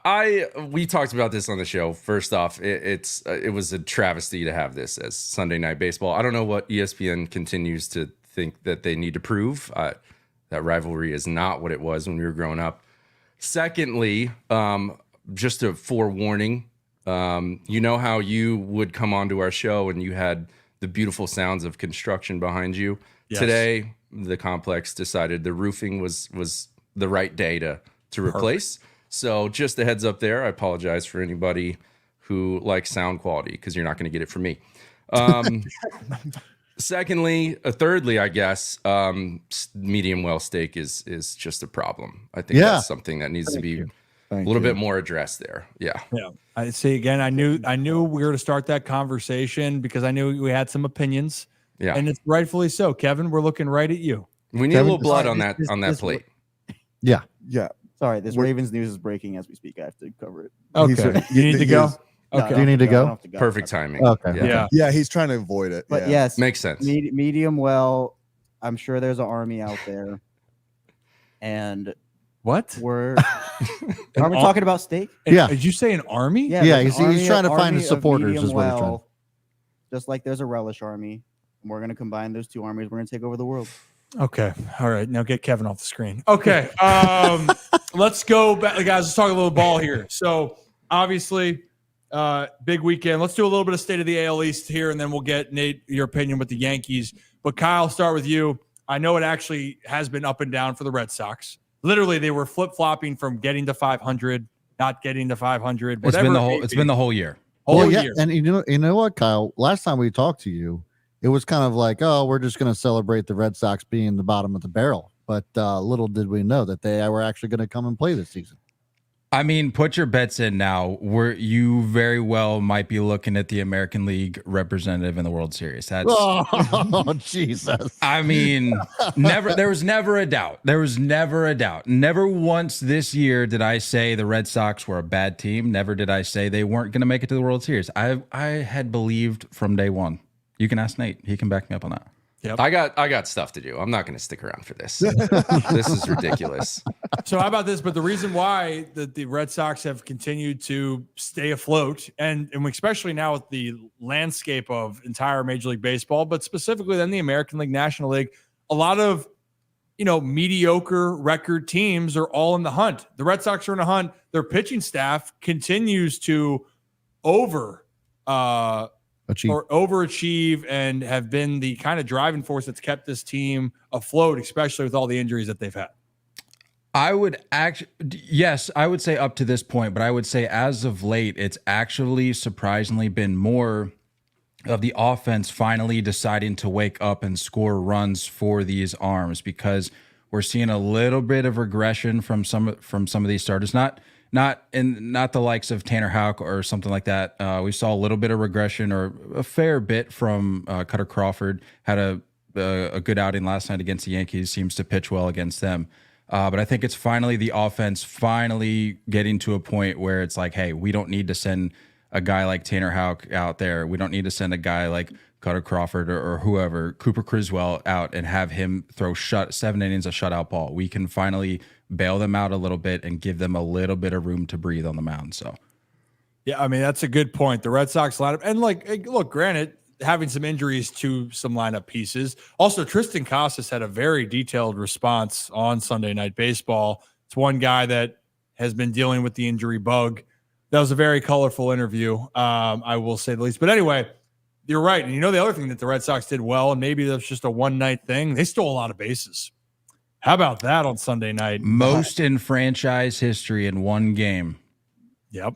we talked about this on the show. First off, it was a travesty to have this as Sunday Night Baseball. I don't know what ESPN continues to think that they need to prove. That rivalry is not what it was when we were growing up. Secondly, just a forewarning, how you would come onto our show and you had the beautiful sounds of construction behind you. Yes. Today, the complex decided the roofing was the right day to replace. Perfect. So just a heads up there. I apologize for anybody who likes sound quality because you're not going to get it from me. Thirdly, I guess, medium well steak is just a problem. I think that's something that needs to be a little bit more addressed there. Yeah. I say again, I knew we were to start that conversation because I knew we had some opinions. Yeah. And it's rightfully so. Kevin, we're looking right at you. We need a little blood on that plate. Yeah. Yeah. Sorry, this Ravens news is breaking as we speak. I have to cover it. Okay. You need to go? Okay. Do you need to go? Perfect timing. Okay. Yeah, he's trying to avoid it. But yes. Makes sense. Medium well. I'm sure there's an army out there. And what? Are we talking about steak? Yeah. Did you say an army? Yeah, he's trying to find his supporters is what he's trying. Just like there's a relish army. And we're going to combine those two armies. We're going to take over the world. Okay. All right. Now get Kevin off the screen. Okay. Let's go back. Guys, let's talk a little ball here. So obviously, big weekend. Let's do a little bit of state of the AL East here, and then we'll get, Nate, your opinion with the Yankees. But Kyle, start with you. I know it actually has been up and down for the Red Sox. Literally, they were flip-flopping from getting to 500, not getting to 500. It's been the whole year. Year. And you know what, Kyle? Last time we talked to you, it was kind of like, oh, we're just going to celebrate the Red Sox being the bottom of the barrel. But little did we know that they were actually going to come and play this season. I mean, put your bets in now. You very well might be looking at the American League representative in the World Series. Oh, Jesus. I mean, there was never a doubt. Never once this year did I say the Red Sox were a bad team. Never did I say they weren't going to make it to the World Series. I had believed from day one. You can ask Nate. He can back me up on that. Yep. I got stuff to do. I'm not going to stick around for this. This is ridiculous. So how about this? But the reason why the Red Sox have continued to stay afloat, and especially now with the landscape of entire Major League Baseball, but specifically then the American League, National League, a lot of mediocre record teams are all in the hunt. The Red Sox are in a hunt. Their pitching staff continues to overachieve and have been the kind of driving force that's kept this team afloat, especially with all the injuries that they've had. I would say up to this point, but I would say as of late, it's actually surprisingly been more of the offense finally deciding to wake up and score runs for these arms, because we're seeing a little bit of regression from some of these starters. Not the likes of Tanner Houck or something like that. We saw a little bit of regression, or a fair bit, from Cutter Crawford. Had a good outing last night against the Yankees. Seems to pitch well against them. But I think it's finally the offense finally getting to a point where it's like, hey, we don't need to send a guy like Tanner Houck out there. We don't need to send a guy like Cutter Crawford or whoever, Cooper Criswell, out and have him throw 7 innings of shutout ball. We can finally bail them out a little bit and give them a little bit of room to breathe on the mound. So Yeah, I mean, that's a good point. The Red Sox lineup, and look, granted, having some injuries to some lineup pieces. Also, Tristan Casas had a very detailed response on Sunday Night Baseball. It's one guy that has been dealing with the injury bug. That was a very colorful interview, I will say the least. But anyway, you're right. And the other thing that the Red Sox did well, and maybe that's just a one-night thing, they stole a lot of bases. How about that on Sunday night? Most in franchise history in one game. Yep.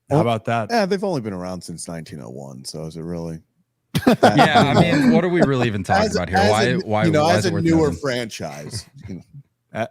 How about that? Yeah, they've only been around since 1901. So is it really? Yeah, I mean, what are we really even talking about here? Why as is a it newer nothing? franchise?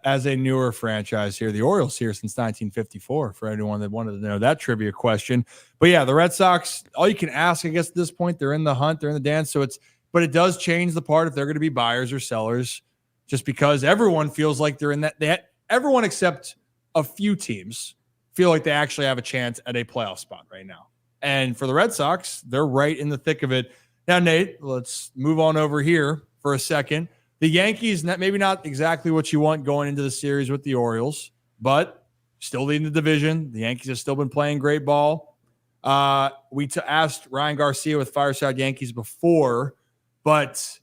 As a newer franchise here, the Orioles here since 1954, for anyone that wanted to know that trivia question. But yeah, the Red Sox, all you can ask, I guess, at this point, they're in the hunt, they're in the dance. But it does change the part if they're going to be buyers or sellers, just because everyone feels like they're in that. Everyone except a few teams feel like they actually have a chance at a playoff spot right now. And for the Red Sox, they're right in the thick of it. Now, Nate, let's move on over here for a second. The Yankees, maybe not exactly what you want going into the series with the Orioles, but still leading the division. The Yankees have still been playing great ball. We asked Ryan Garcia with Fireside Yankees before, but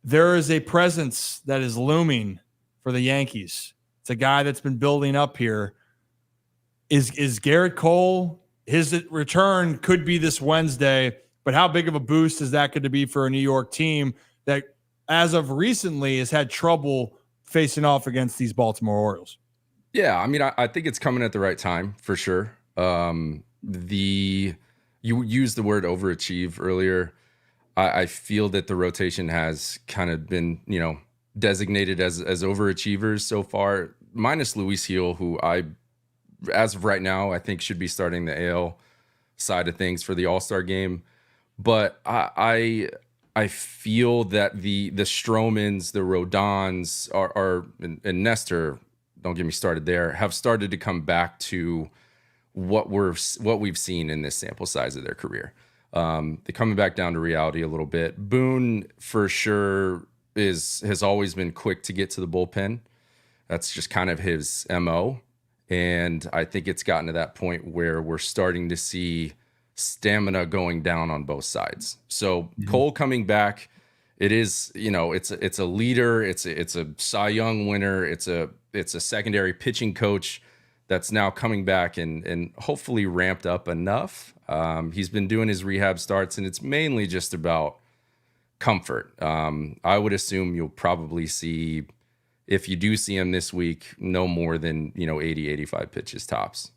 there is a presence that is looming for the Yankees. It's a guy that's been building up here. Is Garrett Cole? His return could be this Wednesday, but how big of a boost is that going to be for a New York team that, as of recently, has had trouble facing off against these Baltimore Orioles? Yeah, I mean, I think it's coming at the right time for sure. You used the word overachieve earlier. I feel that the rotation has kind of been, designated as overachievers so far, minus Luis Gil, who as of right now, I think should be starting the AL side of things for the All-Star game. But I feel that the Stromans, the Rodons are and Nestor, don't get me started there, have started to come back to what we've seen in this sample size of their career. They're coming back down to reality a little bit. Boone, for sure, has always been quick to get to the bullpen. That's just kind of his MO. And I think it's gotten to that point where we're starting to see stamina going down on both sides. So Cole coming back, it is, it's a leader, it's a Cy Young winner, it's a secondary pitching coach that's now coming back and hopefully ramped up enough. He's been doing his rehab starts, and it's mainly just about comfort. I would assume you'll probably see, if you do see him this week, no more than 80, 85 pitches tops.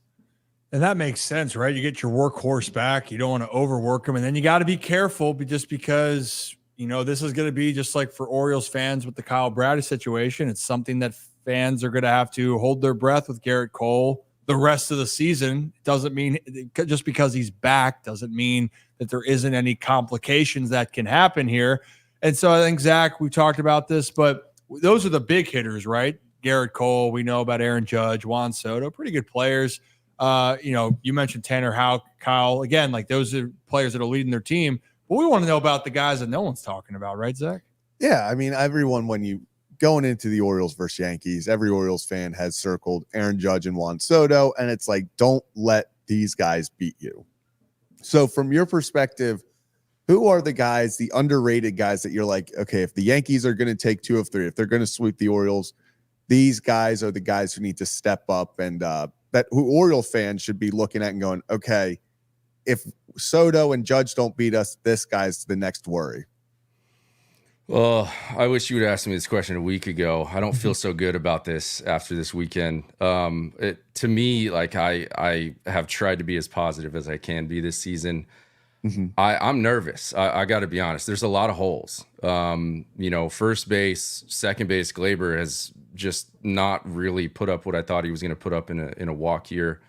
And that makes sense, right? You get your workhorse back. You don't want to overwork him. And then you got to be careful just because, this is going to be just like for Orioles fans with the Kyle Bradish situation. It's something that fans are going to have to hold their breath with Garrett Cole the rest of the season. It doesn't mean just because he's back doesn't mean that there isn't any complications that can happen here. And so I think, Zach, we talked about this, but those are the big hitters, right? Garrett Cole, we know about Aaron Judge, Juan Soto, pretty good players. You mentioned Tanner Houck, Kyle. Again, those are players that are leading their team. But we want to know about the guys that no one's talking about, right, Zach? Yeah, I mean, everyone, when you going into the Orioles versus Yankees, every Orioles fan has circled Aaron Judge and Juan Soto, and it's like, don't let these guys beat you. So from your perspective, who are the guys, the underrated guys that you're like, okay, if the Yankees are going to take 2 of 3, if they're going to sweep the Orioles, these guys are the guys who need to step up and who Oriole fans should be looking at and going, okay, if Soto and Judge don't beat us, this guy's the next worry. Well, I wish you would ask me this question a week ago. I don't feel so good about this after this weekend. To me, I have tried to be as positive as I can be this season. I'm nervous. I got to be honest. There's a lot of holes. First base, second base, Glaber has just not really put up what I thought he was going to put up in a walk year.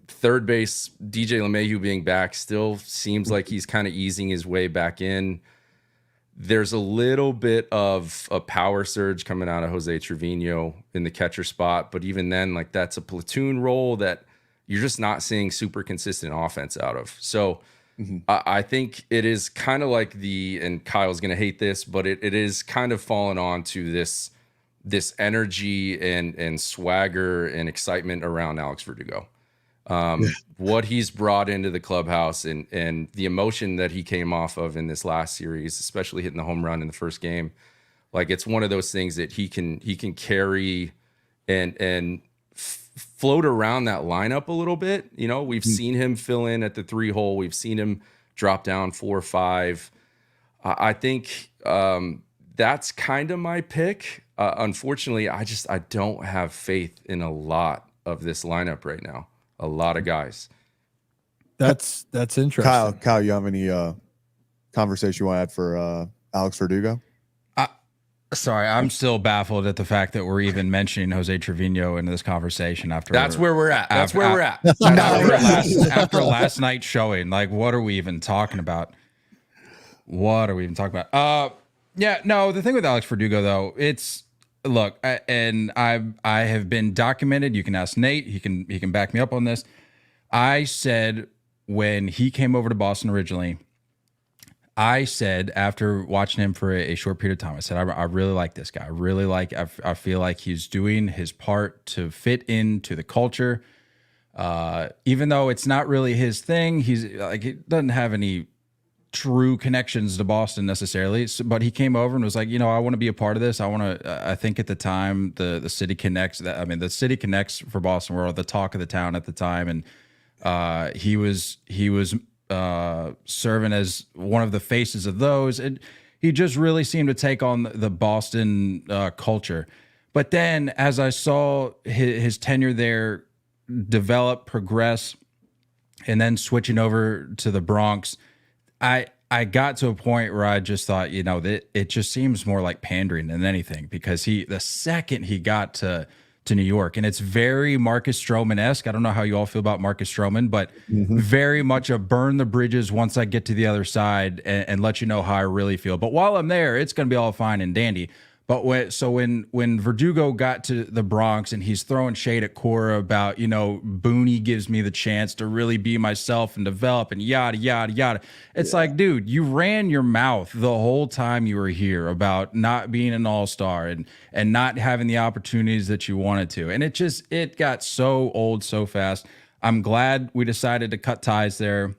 Third base, DJ LeMahieu being back still seems like he's kind of easing his way back in. There's a little bit of a power surge coming out of Jose Trevino in the catcher spot, but even then, that's a platoon role that you're just not seeing super consistent offense out of. So I think it is kind of like and Kyle's going to hate this, but it is kind of fallen on to this energy and swagger and excitement around Alex Verdugo. What he's brought into the clubhouse and the emotion that he came off of in this last series, especially hitting the home run in the first game. Like, it's one of those things that he can carry and float around that lineup a little bit. You know, we've seen him fill in at the 3-hole. We've seen him drop down 4 or 5. I think that's kind of my pick. Unfortunately, I don't have faith in a lot of this lineup right now. A lot of guys. That's interesting. Kyle, you have any conversation you want to add for Alex Verdugo? Sorry, I'm still baffled at the fact that we're even mentioning Jose Trevino in this conversation after. That's where we're at. That's where we're at. After last night's showing, like, what are we even talking about? What are we even talking about? Yeah, no. The thing with Alex Verdugo, though, look, and I have been documented. You can ask Nate. He can back me up on this. I said when he came over to Boston originally, I said, after watching him for a short period of time, I said, I really like this guy. I feel like he's doing his part to fit into the culture. Even though it's not really his thing, he doesn't have any true connections to Boston necessarily. But he came over and was like, I want to be a part of this. I think at the time, the city connects. The city connects for Boston were the talk of the town at the time. And he was serving as one of the faces of those. And he just really seemed to take on the Boston culture. But then as I saw his tenure there develop, progress, and then switching over to the Bronx, I got to a point where I just thought, that it just seems more like pandering than anything, because the second he got to New York, and it's very Marcus Stroman-esque. I don't know how you all feel about Marcus Stroman, but very much a burn the bridges once I get to the other side and let you know how I really feel. But while I'm there, it's going to be all fine and dandy. But when Verdugo got to the Bronx and he's throwing shade at Cora about, Booney gives me the chance to really be myself and develop and yada, yada, yada. It's like, dude, you ran your mouth the whole time you were here about not being an all-star and not having the opportunities that you wanted to. And it got so old so fast. I'm glad we decided to cut ties there.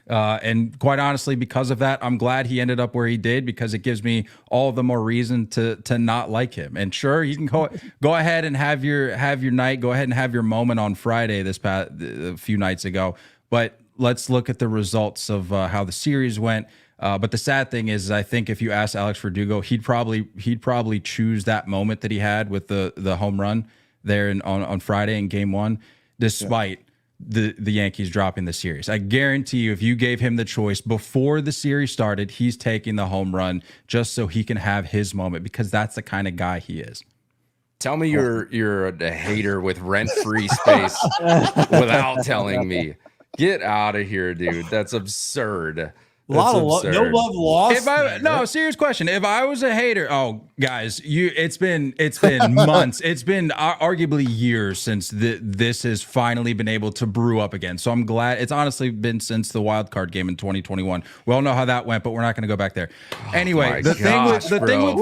And quite honestly, because of that, I'm glad he ended up where he did, because it gives me all the more reason to not like him. And sure, you can go ahead and have your night. Go ahead and have your moment on Friday a few nights ago. But let's look at the results of how the series went. But the sad thing is, I think if you ask Alex Verdugo, he'd probably choose that moment that he had with the home run there on Friday in Game 1, despite the Yankees dropping the series. I guarantee you, if you gave him the choice before the series started, he's taking the home run just so he can have his moment, because that's the kind of guy he is. Tell me you're a hater with rent-free space without telling me. Get out of here, dude. That's absurd. A lot of no love lost. No, serious question. If I was a hater, guys, it's been months. It's been arguably years since this has finally been able to brew up again. So I'm glad. It's honestly been since the wild card game in 2021. We all know how that went, but we're not going to go back there. Anyway, the thing with Verdugo.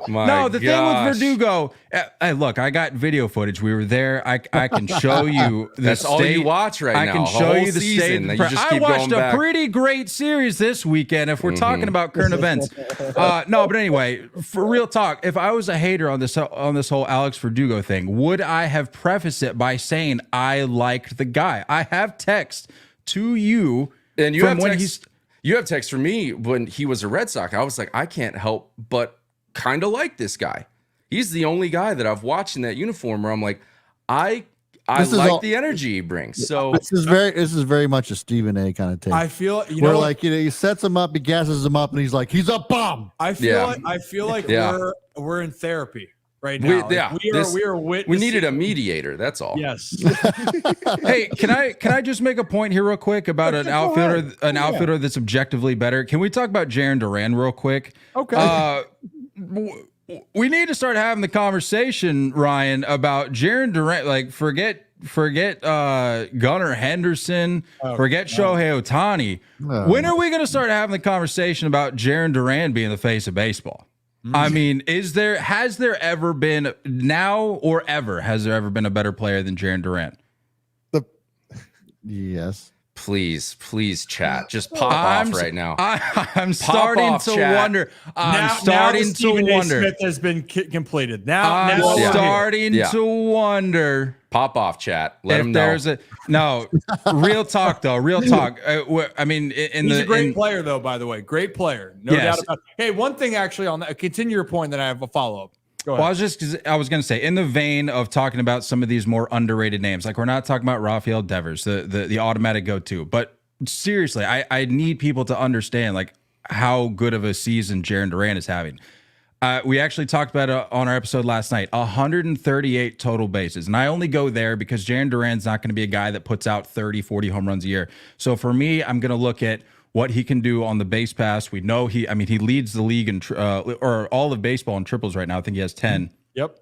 Thing with Verdugo. Hey, look, I got video footage. We were there. I can show you. That's all you watch right now. I can show you the state. I watched a pretty great series this weekend, if we're talking about current events. No, but anyway, for real talk, if I was a hater on this whole Alex Verdugo thing, would I have prefaced it by saying I liked the guy? I have text to you, and you have text from me when he was a Red Sox. I was like, I can't help but kind of like this guy. He's the only guy that I've watched in that uniform where I'm like, I like the energy he brings. So this is very much a Stephen A kind of take. I feel he sets him up, he gasses him up, and he's like, he's a bum. I feel like we're in therapy right now. We are witnessing. We needed a mediator. That's all. Yes. Hey, can I just make a point here real quick about an outfielder that's objectively better? Can we talk about Jarren Duran real quick? Okay. We need to start having the conversation, Ryan, about Jarren Duran. Like, forget Gunnar Henderson, forget Shohei Ohtani. When are we going to start having the conversation about Jarren Duran being the face of baseball? I mean, has there ever been a better player than Jarren Duran? Yes. Please, chat. Just pop off right now. I'm starting off, to chat. wonder. I'm now starting the to Stephen A. wonder. Smith has been completed. I'm now starting to wonder. Pop off, chat. Let if him know. there's real talk though. Real talk. I mean, he's a great player though. By the way, great player. No Yes. doubt about it. Hey, one thing actually on that. Continue your point. That I have a follow up. Go ahead. Well, I was going to say, in the vein of talking about some of these more underrated names, like we're not talking about Rafael Devers, the automatic go-to, but seriously, I need people to understand like how good of a season Jarren Duran is having. We actually talked about it on our episode last night, 138 total bases. And I only go there because Jarren Duran's not going to be a guy that puts out 30, 40 home runs a year. So for me, I'm going to look at what he can do on the base pass. We know he leads the league in or all of baseball in triples right now. I think he has 10. Yep.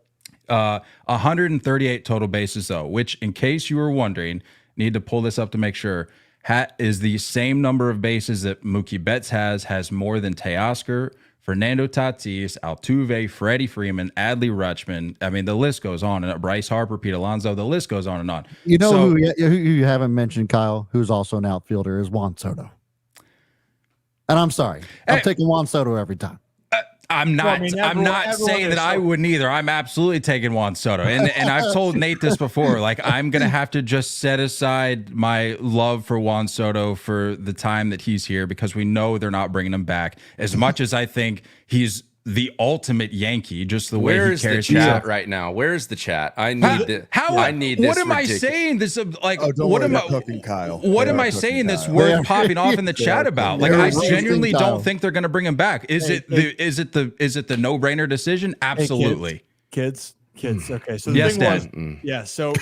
138 total bases though, which in case you were wondering, need to pull this up to make sure, is the same number of bases that Mookie Betts has more than Teoscar, Fernando Tatis, Altuve, Freddie Freeman, Adley Rutschman. I mean, the list goes on. And Bryce Harper, Pete Alonso, the list goes on and on. You know who you haven't mentioned, Kyle, who's also an outfielder, is Juan Soto. And I'm sorry. I'm taking Juan Soto every time. I'm not. I'm not saying that I wouldn't either. I'm absolutely taking Juan Soto, and I've told Nate this before. Like I'm gonna have to just set aside my love for Juan Soto for the time that he's here because we know they're not bringing him back. As much as I think he's the ultimate Yankee, just the way he carries the chat right now. Where's the chat? I need this. I need this. What am I saying? This like what am I cooking, Kyle? What am I saying that's worth popping off in the chat about? Like I genuinely don't think they're going to bring him back. Is it the no-brainer decision? Absolutely. Hey, kids. Okay, so the thing was, so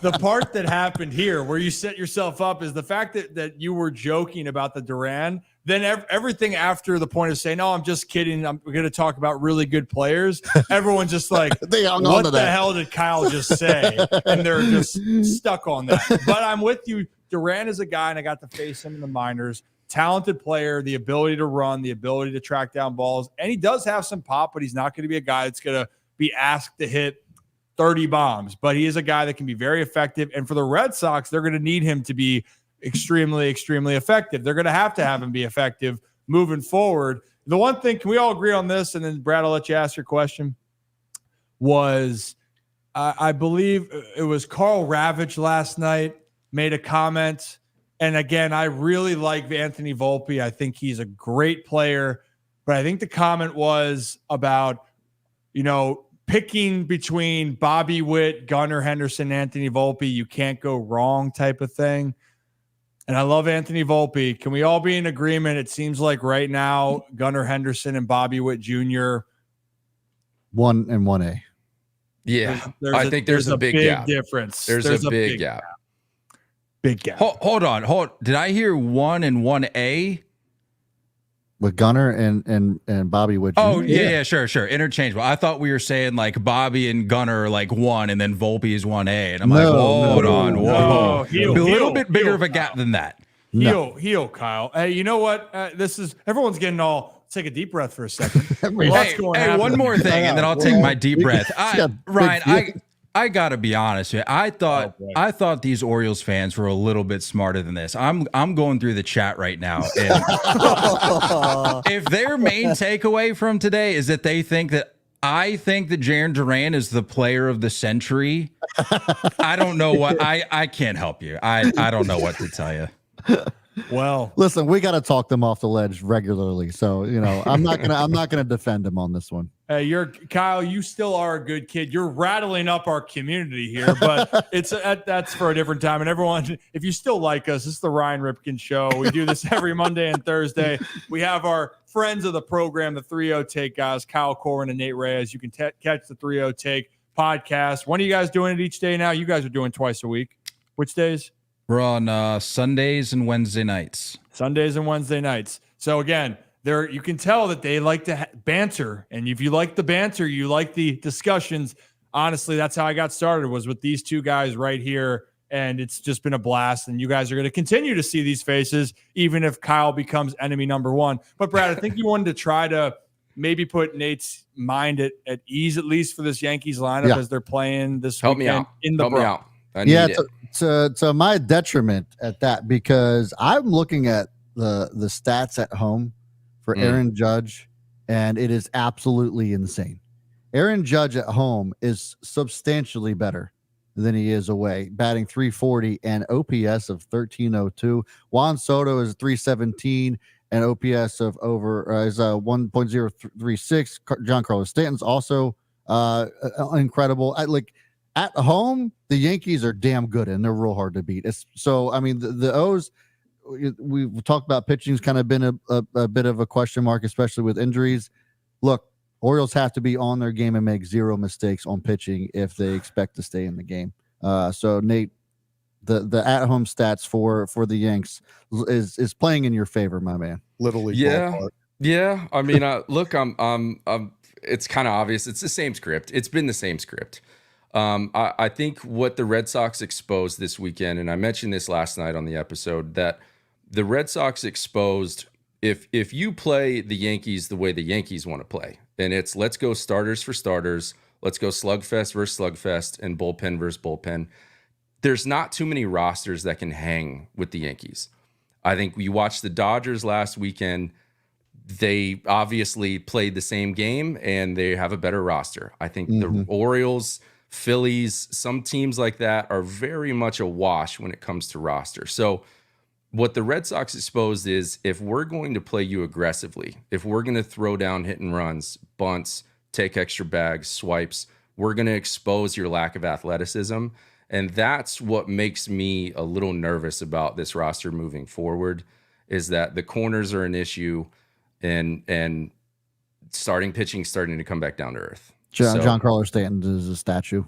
the part that happened here where you set yourself up is the fact that you were joking about the Duran. Then everything after the point of saying, "No, I'm just kidding. I'm going to talk about really good players." Everyone's just like, "What the hell did Kyle just say?" And they're just stuck on that. But I'm with you. Duran is a guy, and I got to face him in the minors. Talented player, the ability to run, the ability to track down balls, and he does have some pop, but he's not going to be a guy that's going to be asked to hit 30 bombs. But he is a guy that can be very effective. And for the Red Sox, they're going to need him to be extremely effective. They're going to have him be effective moving forward. The one thing, can we all agree on this? And then Brad, I'll let you ask your question. Was I believe it was Carl Ravage last night made a comment. And again, I really like Anthony Volpe. I think he's a great player, but I think the comment was about, picking between Bobby Witt, Gunnar Henderson, Anthony Volpe. You can't go wrong type of thing. And I love Anthony Volpe. Can we all be in agreement? It seems like right now, Gunnar Henderson and Bobby Witt Jr. 1 and 1A. Yeah, I think there's a big gap. Difference. There's a big gap. Big gap. Hold on. Did I hear 1 and 1A? With Gunnar and Bobby Witt Jr. Oh, yeah, sure. Interchangeable. I thought we were saying like Bobby and Gunnar are like 1 and then Volpe is 1A. And I'm hold on. Whoa. A little bit bigger of a gap than that. Heel, Kyle. Hey, you know what? Everyone's getting all, take a deep breath for a second. Hey, one more thing, and then I'll take my deep breath. Ryan, I gotta be honest with you. I thought these Orioles fans were a little bit smarter than this. I'm going through the chat right now, and if their main takeaway from today is that they think that I think that Jarren Duran is the player of the century, I don't know what I can't help you. I don't know what to tell you. Well, listen, we got to talk them off the ledge regularly. So, I'm not going to defend them on this one. Hey, Kyle, you still are a good kid. You're rattling up our community here, but that's for a different time. And everyone, if you still like us, this is the Ryan Ripken Show. We do this every Monday and Thursday. We have our friends of the program, the 3-0 Take guys, Kyle Corwin and Nate Reyes. You can catch the 3-0 Take podcast. When are you guys doing it each day now? You guys are doing twice a week. Which days? We're on Sundays and Wednesday nights. So again, you can tell that they like to banter. And if you like the banter, you like the discussions. Honestly, that's how I got started, was with these two guys right here. And it's just been a blast. And you guys are going to continue to see these faces, even if Kyle becomes enemy number 1. But Brad, I think you wanted to try to maybe put Nate's mind at ease, at least for this Yankees lineup as they're playing this weekend in the Bronx. I need it. to my detriment at that, because I'm looking at the stats at home for Aaron Judge, and it is absolutely insane. Aaron Judge at home is substantially better than he is away, batting 340 and OPS of 1302. Juan Soto is 317 and OPS of over is 1.036. John Carlos Stanton's also incredible. At home, the Yankees are damn good and they're real hard to beat. I mean, the O's, we've talked about pitching's kind of been a bit of a question mark, especially with injuries. Look, Orioles have to be on their game and make zero mistakes on pitching if they expect to stay in the game. So Nate, the at-home stats for the Yanks is playing in your favor, my man. Literally, yeah. I mean, look, it's kind of obvious. It's the same script. It's been the same script. I think what the Red Sox exposed this weekend, and I mentioned this last night on the episode, that the Red Sox exposed, if you play the Yankees the way the Yankees want to play, and it's let's go starters for starters, let's go slugfest versus slugfest, and bullpen versus bullpen, there's not too many rosters that can hang with the Yankees. I think you watched the Dodgers last weekend. They obviously played the same game, and they have a better roster. I think the Orioles, Phillies, some teams like that are very much a wash when it comes to roster. So what the Red Sox exposed is, if we're going to play you aggressively, if we're going to throw down hit and runs, bunts, take extra bags, swipes, we're going to expose your lack of athleticism. And that's what makes me a little nervous about this roster moving forward, is that the corners are an issue, and starting pitching starting to come back down to earth. John Carlos Stanton is a statue.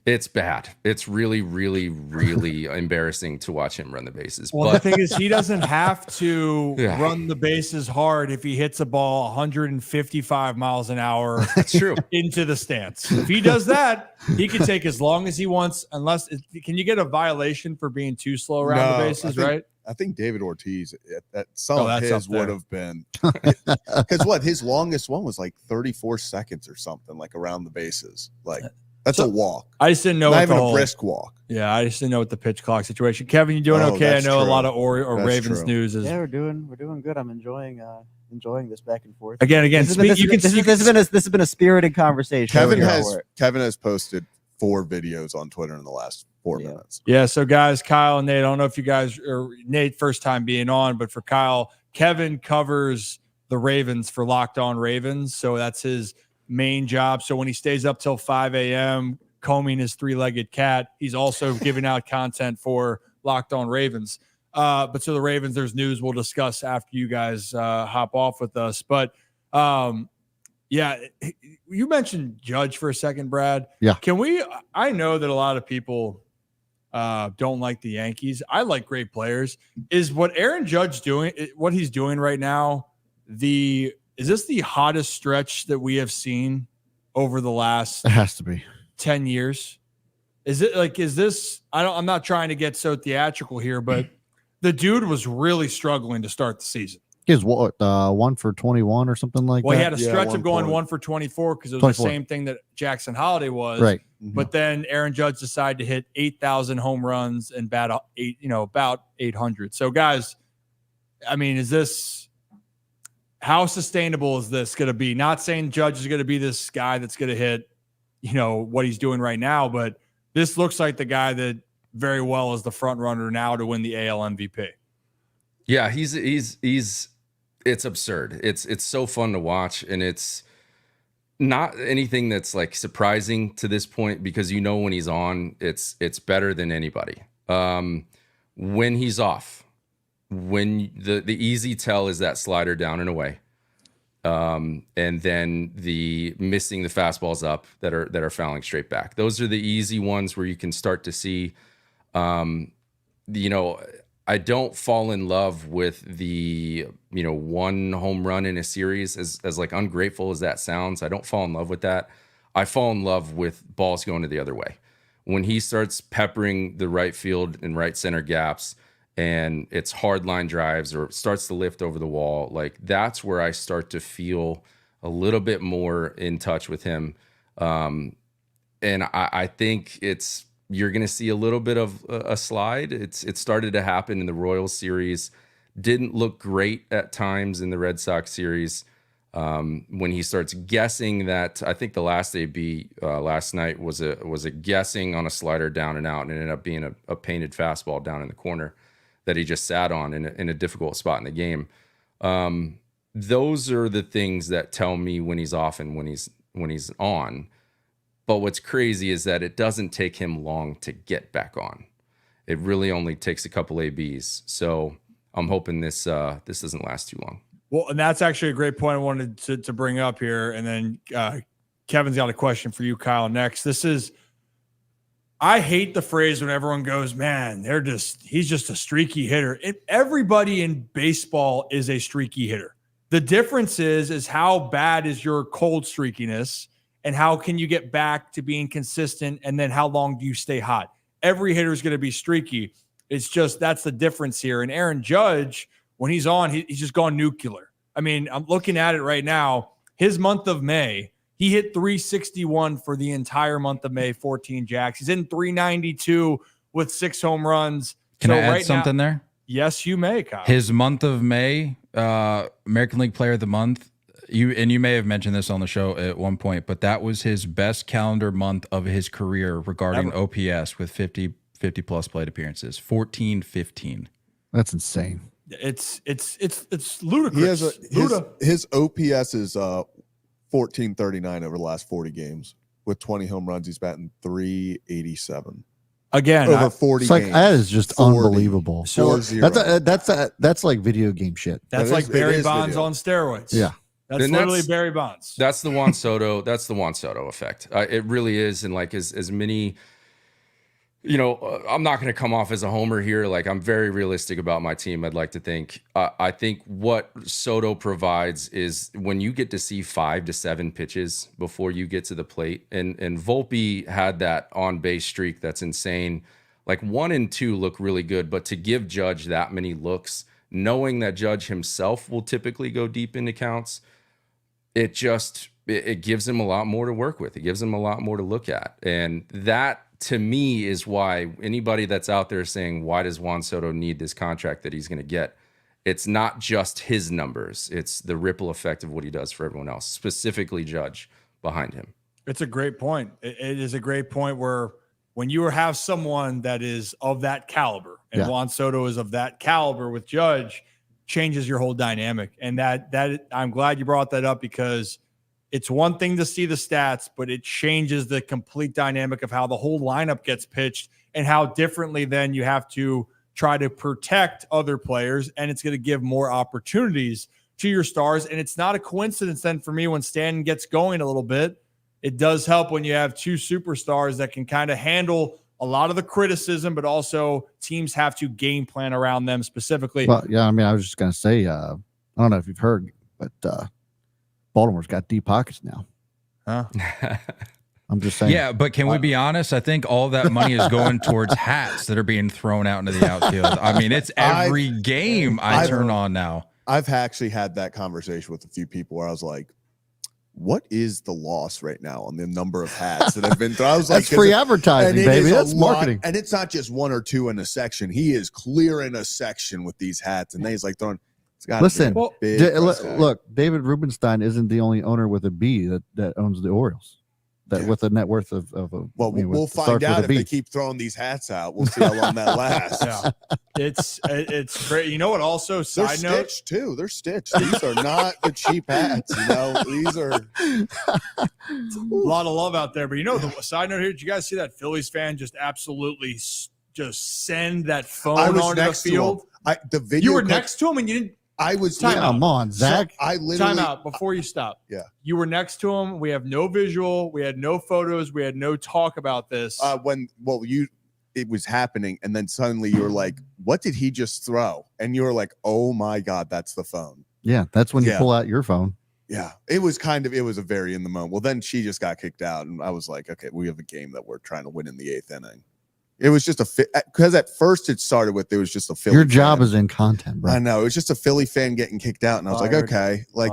It's bad. It's really, really, really embarrassing to watch him run the bases. Well, but the thing is, he doesn't have to run the bases hard if he hits a ball 155 miles an hour. That's true. Into the stance. If he does that, he can take as long as he wants. Can you get a violation for being too slow around the bases? Right? I think David Ortiz at some of his would have been, because his longest one was like 34 seconds or something, like around the bases. Like, that's a walk. I just didn't know. Not even a brisk walk. Yeah, I just didn't know what the pitch clock situation. Kevin, you doing okay? I know a lot of Ravens news is. Yeah, we're doing good. I'm enjoying this back and forth. Again. This has been a spirited conversation. Kevin has posted 4 videos on Twitter in the last 4 minutes. Yeah. So guys, Kyle and Nate, I don't know if you guys or Nate first time being on, but for Kyle, Kevin covers the Ravens for Locked On Ravens. So that's his main job. So when he stays up till 5 a.m. combing his 3-legged cat, he's also giving out content for Locked On Ravens. But so the Ravens, there's news we'll discuss after you guys hop off with us. But yeah, you mentioned Judge for a second, Brad. Yeah. I know that a lot of people don't like the Yankees. I like great players. Is what Aaron Judge doing, what he's doing right now, is this the hottest stretch that we have seen over the last It has to be 10 years? I'm not trying to get so theatrical here, but the dude was really struggling to start the season. He was 1 for 21 or something like that. Well, he had a stretch of going 1 for 24 because it was 24. The same thing that Jackson Holiday was. Right. But then Aaron Judge decided to hit 8,000 home runs and bat about 800. So guys, I mean, how sustainable is this going to be? Not saying Judge is going to be this guy that's going to hit, what he's doing right now, but this looks like the guy that very well is the front runner now to win the AL MVP. Yeah, he's it's absurd. It's so fun to watch, and it's not anything that's like surprising to this point, because when he's on, it's better than anybody. When he's off, when the easy tell is that slider down and away, and then the missing the fastballs up that are fouling straight back. Those are the easy ones where you can start to see. I don't fall in love with the 1 home run in a series, as like ungrateful as that sounds. I don't fall in love with that. I fall in love with balls going to the other way. When he starts peppering the right field and right center gaps, and it's hard line drives or starts to lift over the wall, like that's where I start to feel a little bit more in touch with him. And I think it's you're going to see a little bit of a slide. It started to happen in the Royals series. Didn't look great at times in the Red Sox series. When he starts guessing that, I think the last AB last night was a guessing on a slider down and out, and it ended up being a painted fastball down in the corner that he just sat on in a difficult spot in the game. Those are the things that tell me when he's off and when he's on. But what's crazy is that it doesn't take him long to get back on. It really only takes a couple ABs. So I'm hoping this doesn't last too long. Well, and that's actually a great point I wanted to bring up here. And then Kevin's got a question for you, Kyle, next. I hate the phrase when everyone goes, man, he's just a streaky hitter. Everybody in baseball is a streaky hitter. The difference is how bad is your cold streakiness and how can you get back to being consistent, and then how long do you stay hot? Every hitter is going to be streaky. It's just that's the difference here. And Aaron Judge, when he's on, he's just gone nuclear. I mean, I'm looking at it right now. His month of May, he hit 361 for the entire month of May, 14 jacks. He's in 392 with 6 home runs. Can I add something there? Yes, you may, Kyle. His month of May, American League Player of the Month. You may have mentioned this on the show at one point, but that was his best calendar month of his career regarding OPS with 50 plus plate appearances. 14-15. That's insane. It's ludicrous. His OPS is 1439 over the last 40 games. With 20 home runs, he's batting 387. Again, over 40 games. That is just 40, unbelievable. So that's like video game shit. That's like Barry Bonds on steroids. Yeah. That's literally Barry Bonds. That's the Juan Soto. That's the Juan Soto effect. It really is. And like as many, I'm not going to come off as a homer here. Like, I'm very realistic about my team. I'd like to think. I think what Soto provides is when you get to see 5 to 7 pitches before you get to the plate, and Volpe had that on base streak that's insane. Like 1 and 2 look really good, but to give Judge that many looks, knowing that Judge himself will typically go deep into counts, it gives him a lot more to work with. It gives him a lot more to look at. And that, to me, is why anybody that's out there saying, why does Juan Soto need this contract that he's going to get? It's not just his numbers. It's the ripple effect of what he does for everyone else, specifically Judge behind him. It's a great point. It is a great point where when you have someone that is of that caliber, and Juan Soto is of that caliber with Judge, changes your whole dynamic. And that I'm glad you brought that up, because it's one thing to see the stats, but it changes the complete dynamic of how the whole lineup gets pitched and how differently then you have to try to protect other players. And it's going to give more opportunities to your stars. And it's not a coincidence then for me when Stanton gets going a little bit. It does help when you have 2 superstars that can kind of handle a lot of the criticism, but also teams have to game plan around them specifically. Well, yeah, I mean, I was just going to say, I don't know if you've heard, but Baltimore's got deep pockets now. Huh? I'm just saying. Yeah, but can we be honest? I think all that money is going towards hats that are being thrown out into the outfield. I mean, it's every game I turn on now. I've actually had that conversation with a few people where I was like, what is the loss right now on the number of hats that have been thrown? I was like, that's free advertising, baby. That's marketing. And it's not just 1 or 2 in a section. He is clearing a section with these hats, and then he's like throwing. Listen, look, David Rubenstein isn't the only owner with a B that owns the Orioles. With a net worth of we'll find out if they keep throwing these hats out. We'll see how long that lasts. Yeah. It's great. You know what? Also, side note, stitched too. They're stitched. These are not the cheap hats. These are a lot of love out there. But the side note here, did you guys see that Phillies fan just absolutely just send that phone onto the field? The video. You were next to him and you didn't. I was. Come on, Zach. So time out before you stop. Yeah. You were next to him. We have no visual. We had no photos. We had no talk about this. It was happening, and then suddenly you were like, "What did he just throw?" And you were like, "Oh my God, that's the phone." Yeah, that's when you pull out your phone. Yeah, it was a very in the moment. Well, then she just got kicked out, and I was like, "Okay, we have a game that we're trying to win in the 8th inning." It was just because at first it started with there was just a Philly. Your job fan. is in content, bro. I know. It was just a Philly fan getting kicked out, and I was like, okay, like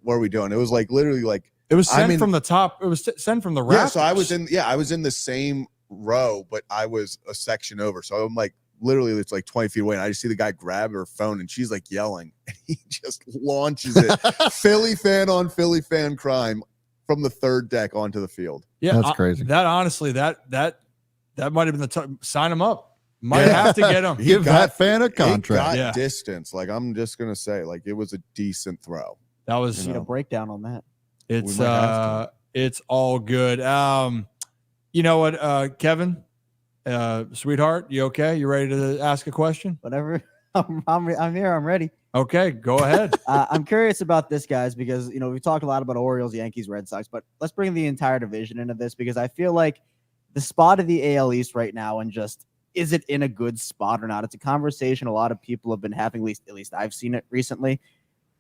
what are we doing? It was like literally like it was sent from the top. It was sent from the rafters. Yeah, so I was in the same row, but I was a section over. So I'm like, literally, it's like 20 feet away. And I just see the guy grab her phone and she's like yelling. And he just launches it. Philly fan on Philly fan crime from the third deck onto the field. Yeah, That's crazy. That honestly, that might have been the time. Sign him up. Might have to get him. Give that fan a contract. Got distance. Like, I'm just gonna say, like, it was a decent throw. That was Need a breakdown on that. It's all good. You know what, Kevin, sweetheart, you okay? You ready to ask a question? Whatever. I'm here. I'm ready. Okay, go ahead. I'm curious about this, guys, because we talked a lot about Orioles, Yankees, Red Sox, but let's bring the entire division into this because I feel like the spot of the AL East right now, and just is it in a good spot or not? It's a conversation a lot of people have been having. At least I've seen it recently.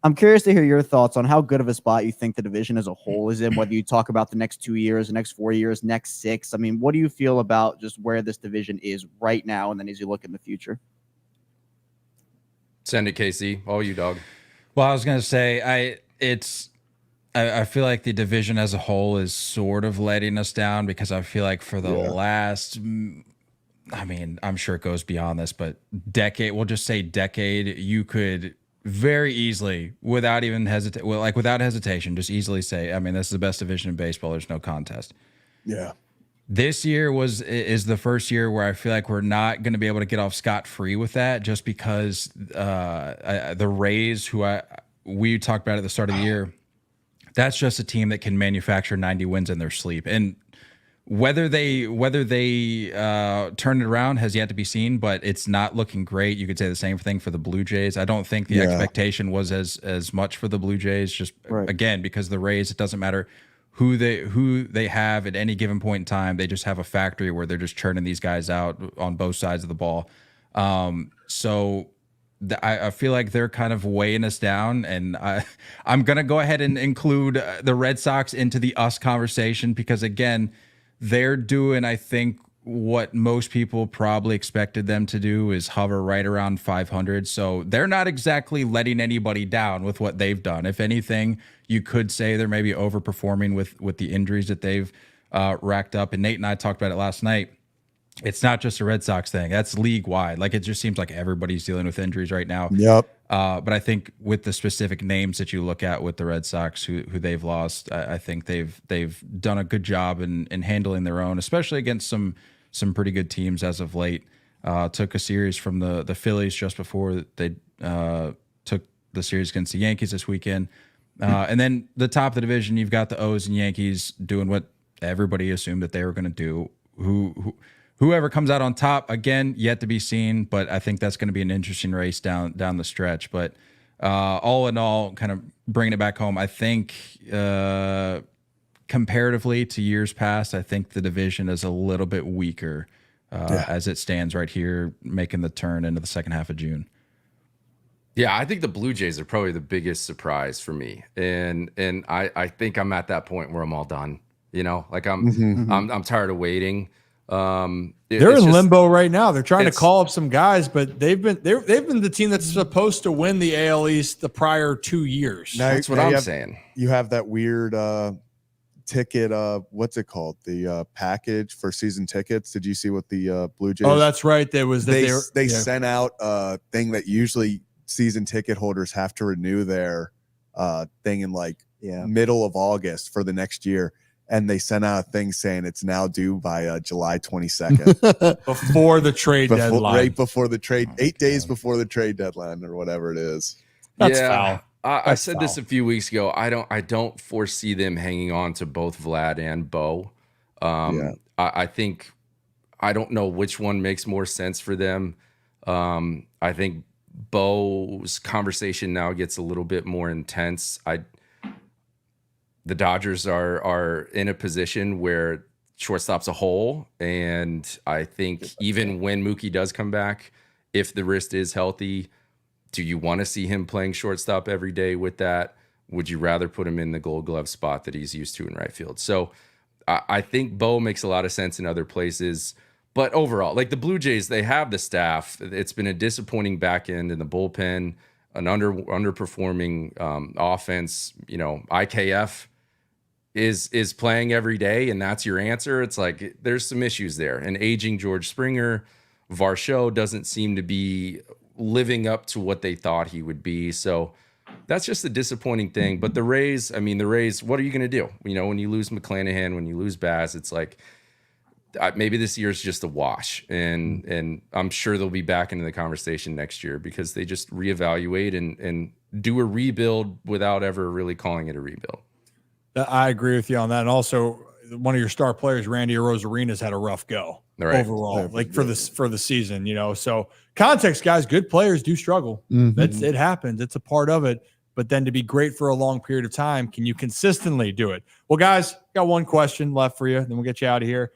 I'm curious to hear your thoughts on how good of a spot you think the division as a whole is in, whether you talk about the next 2 years, the next 4 years, next 6. I mean, what do you feel about just where this division is right now, and then as you look in the future? Send it, KC. All you, dog. Well, I was going to say, I feel like the division as a whole is sort of letting us down because I feel like for the last, I mean, I'm sure it goes beyond this, but decade, we'll just say decade, you could very easily, without hesitation, just easily say, I mean, this is the best division in baseball. There's no contest. Yeah. This year is the first year where I feel like we're not going to be able to get off scot-free with that, just because the Reyes, who we talked about at the start of the year, that's just a team that can manufacture 90 wins in their sleep. And whether they turn it around has yet to be seen, but it's not looking great. You could say the same thing for the Blue Jays. I don't think the expectation was as much for the Blue Jays, just again, because the Rays, it doesn't matter who they have at any given point in time. They just have a factory where they're just churning these guys out on both sides of the ball. So I feel like they're kind of weighing us down, and I'm going to go ahead and include the Red Sox into the us conversation because, again, they're doing, I think, what most people probably expected them to do is hover right around 500. So they're not exactly letting anybody down with what they've done. If anything, you could say they're maybe overperforming with the injuries that they've racked up. And Nate and I talked about it last night. It's not just a Red Sox thing. That's league wide. Like, it just seems like everybody's dealing with injuries right now. Yep. But I think with the specific names that you look at with the Red Sox who they've lost, I think they've done a good job in handling their own, especially against some pretty good teams as of late. Took a series from the Phillies just before they took the series against the Yankees this weekend. And then the top of the division, you've got the O's and Yankees doing what everybody assumed that they were going to do. Whoever comes out on top, again, yet to be seen, but I think that's going to be an interesting race down the stretch. But all in all, kind of bringing it back home, I think comparatively to years past, I think the division is a little bit weaker as it stands right here, making the turn into the second half of June. Yeah, I think the Blue Jays are probably the biggest surprise for me, and I think I'm at that point where I'm all done. Like I'm tired of waiting. They're in limbo right now. They're trying to call up some guys, but they've been the team that's supposed to win the AL East the prior 2 years. That's what I'm saying. You have that weird ticket. What's it called? The package for season tickets. Did you see what the Blue Jays? Oh, that's right. There was they sent out a thing that usually season ticket holders have to renew their thing in middle of August for the next year. And they sent out a thing saying it's now due by July 22nd. Before the trade deadline. Right before the trade, 8 days before the trade deadline or whatever it is. That's foul. I said this a few weeks ago. I don't foresee them hanging on to both Vlad and Bo. I think, I don't know which one makes more sense for them. I think Bo's conversation now gets a little bit more intense. The Dodgers are in a position where shortstop's a hole, and I think even when Mookie does come back, if the wrist is healthy, do you want to see him playing shortstop every day with that? Would you rather put him in the Gold Glove spot that he's used to in right field? So I think Bo makes a lot of sense in other places. But overall, like the Blue Jays, they have the staff. It's been a disappointing back end in the bullpen, an underperforming offense. IKF is playing every day and that's your answer, it's like there's some issues there. And aging George Springer, Varsho doesn't seem to be living up to what they thought he would be. So that's just a disappointing thing. But the Rays, what are you going to do? You know, when you lose McClanahan, when you lose Baz, it's like maybe this year's just a wash. And I'm sure they'll be back into the conversation next year because they just reevaluate and do a rebuild without ever really calling it a rebuild. I agree with you on that. And also, one of your star players, Randy Arozarena's had a rough go overall, like for the season, you know. So context, guys, good players do struggle. It happens. It's a part of it. But then to be great for a long period of time, can you consistently do it? Well, guys, got one question left for you. Then we'll get you out of here.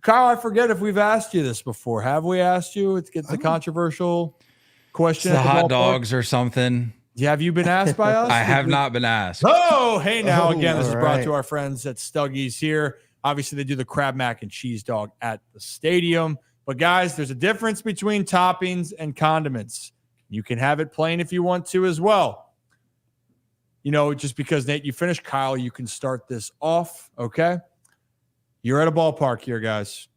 Kyle, I forget if we've asked you this before. Have we asked you? It's the controversial question. The hot dogs or something. Have you been asked by us? I have not been asked. Oh, hey now. Again, this is brought to our friends at Stuggies here. Obviously, they do the crab mac and cheese dog at the stadium. But guys, there's a difference between toppings and condiments. You can have it plain if you want to as well. You know, just because, Nate, you finished, Kyle, you can start this off, okay? You're at a ballpark here, guys.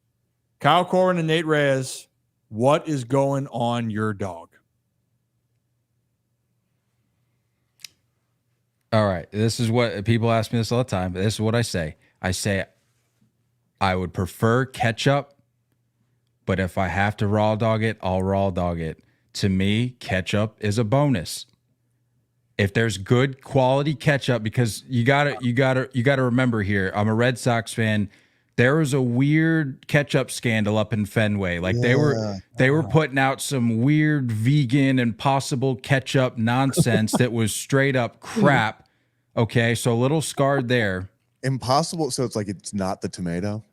Kyle Corwin and Nate Reyes, what is going on your dog? All right. This is what people ask me this all the time. But this is what I say. I say I would prefer ketchup, but if I have to raw dog it, I'll raw dog it. To me, ketchup is a bonus. If there's good quality ketchup, because you gotta remember here, I'm a Red Sox fan. There was a weird ketchup scandal up in Fenway. Like they were putting out some weird vegan impossible ketchup nonsense that was straight up crap. Okay, so a little scarred there. Impossible. So it's like it's not the tomato.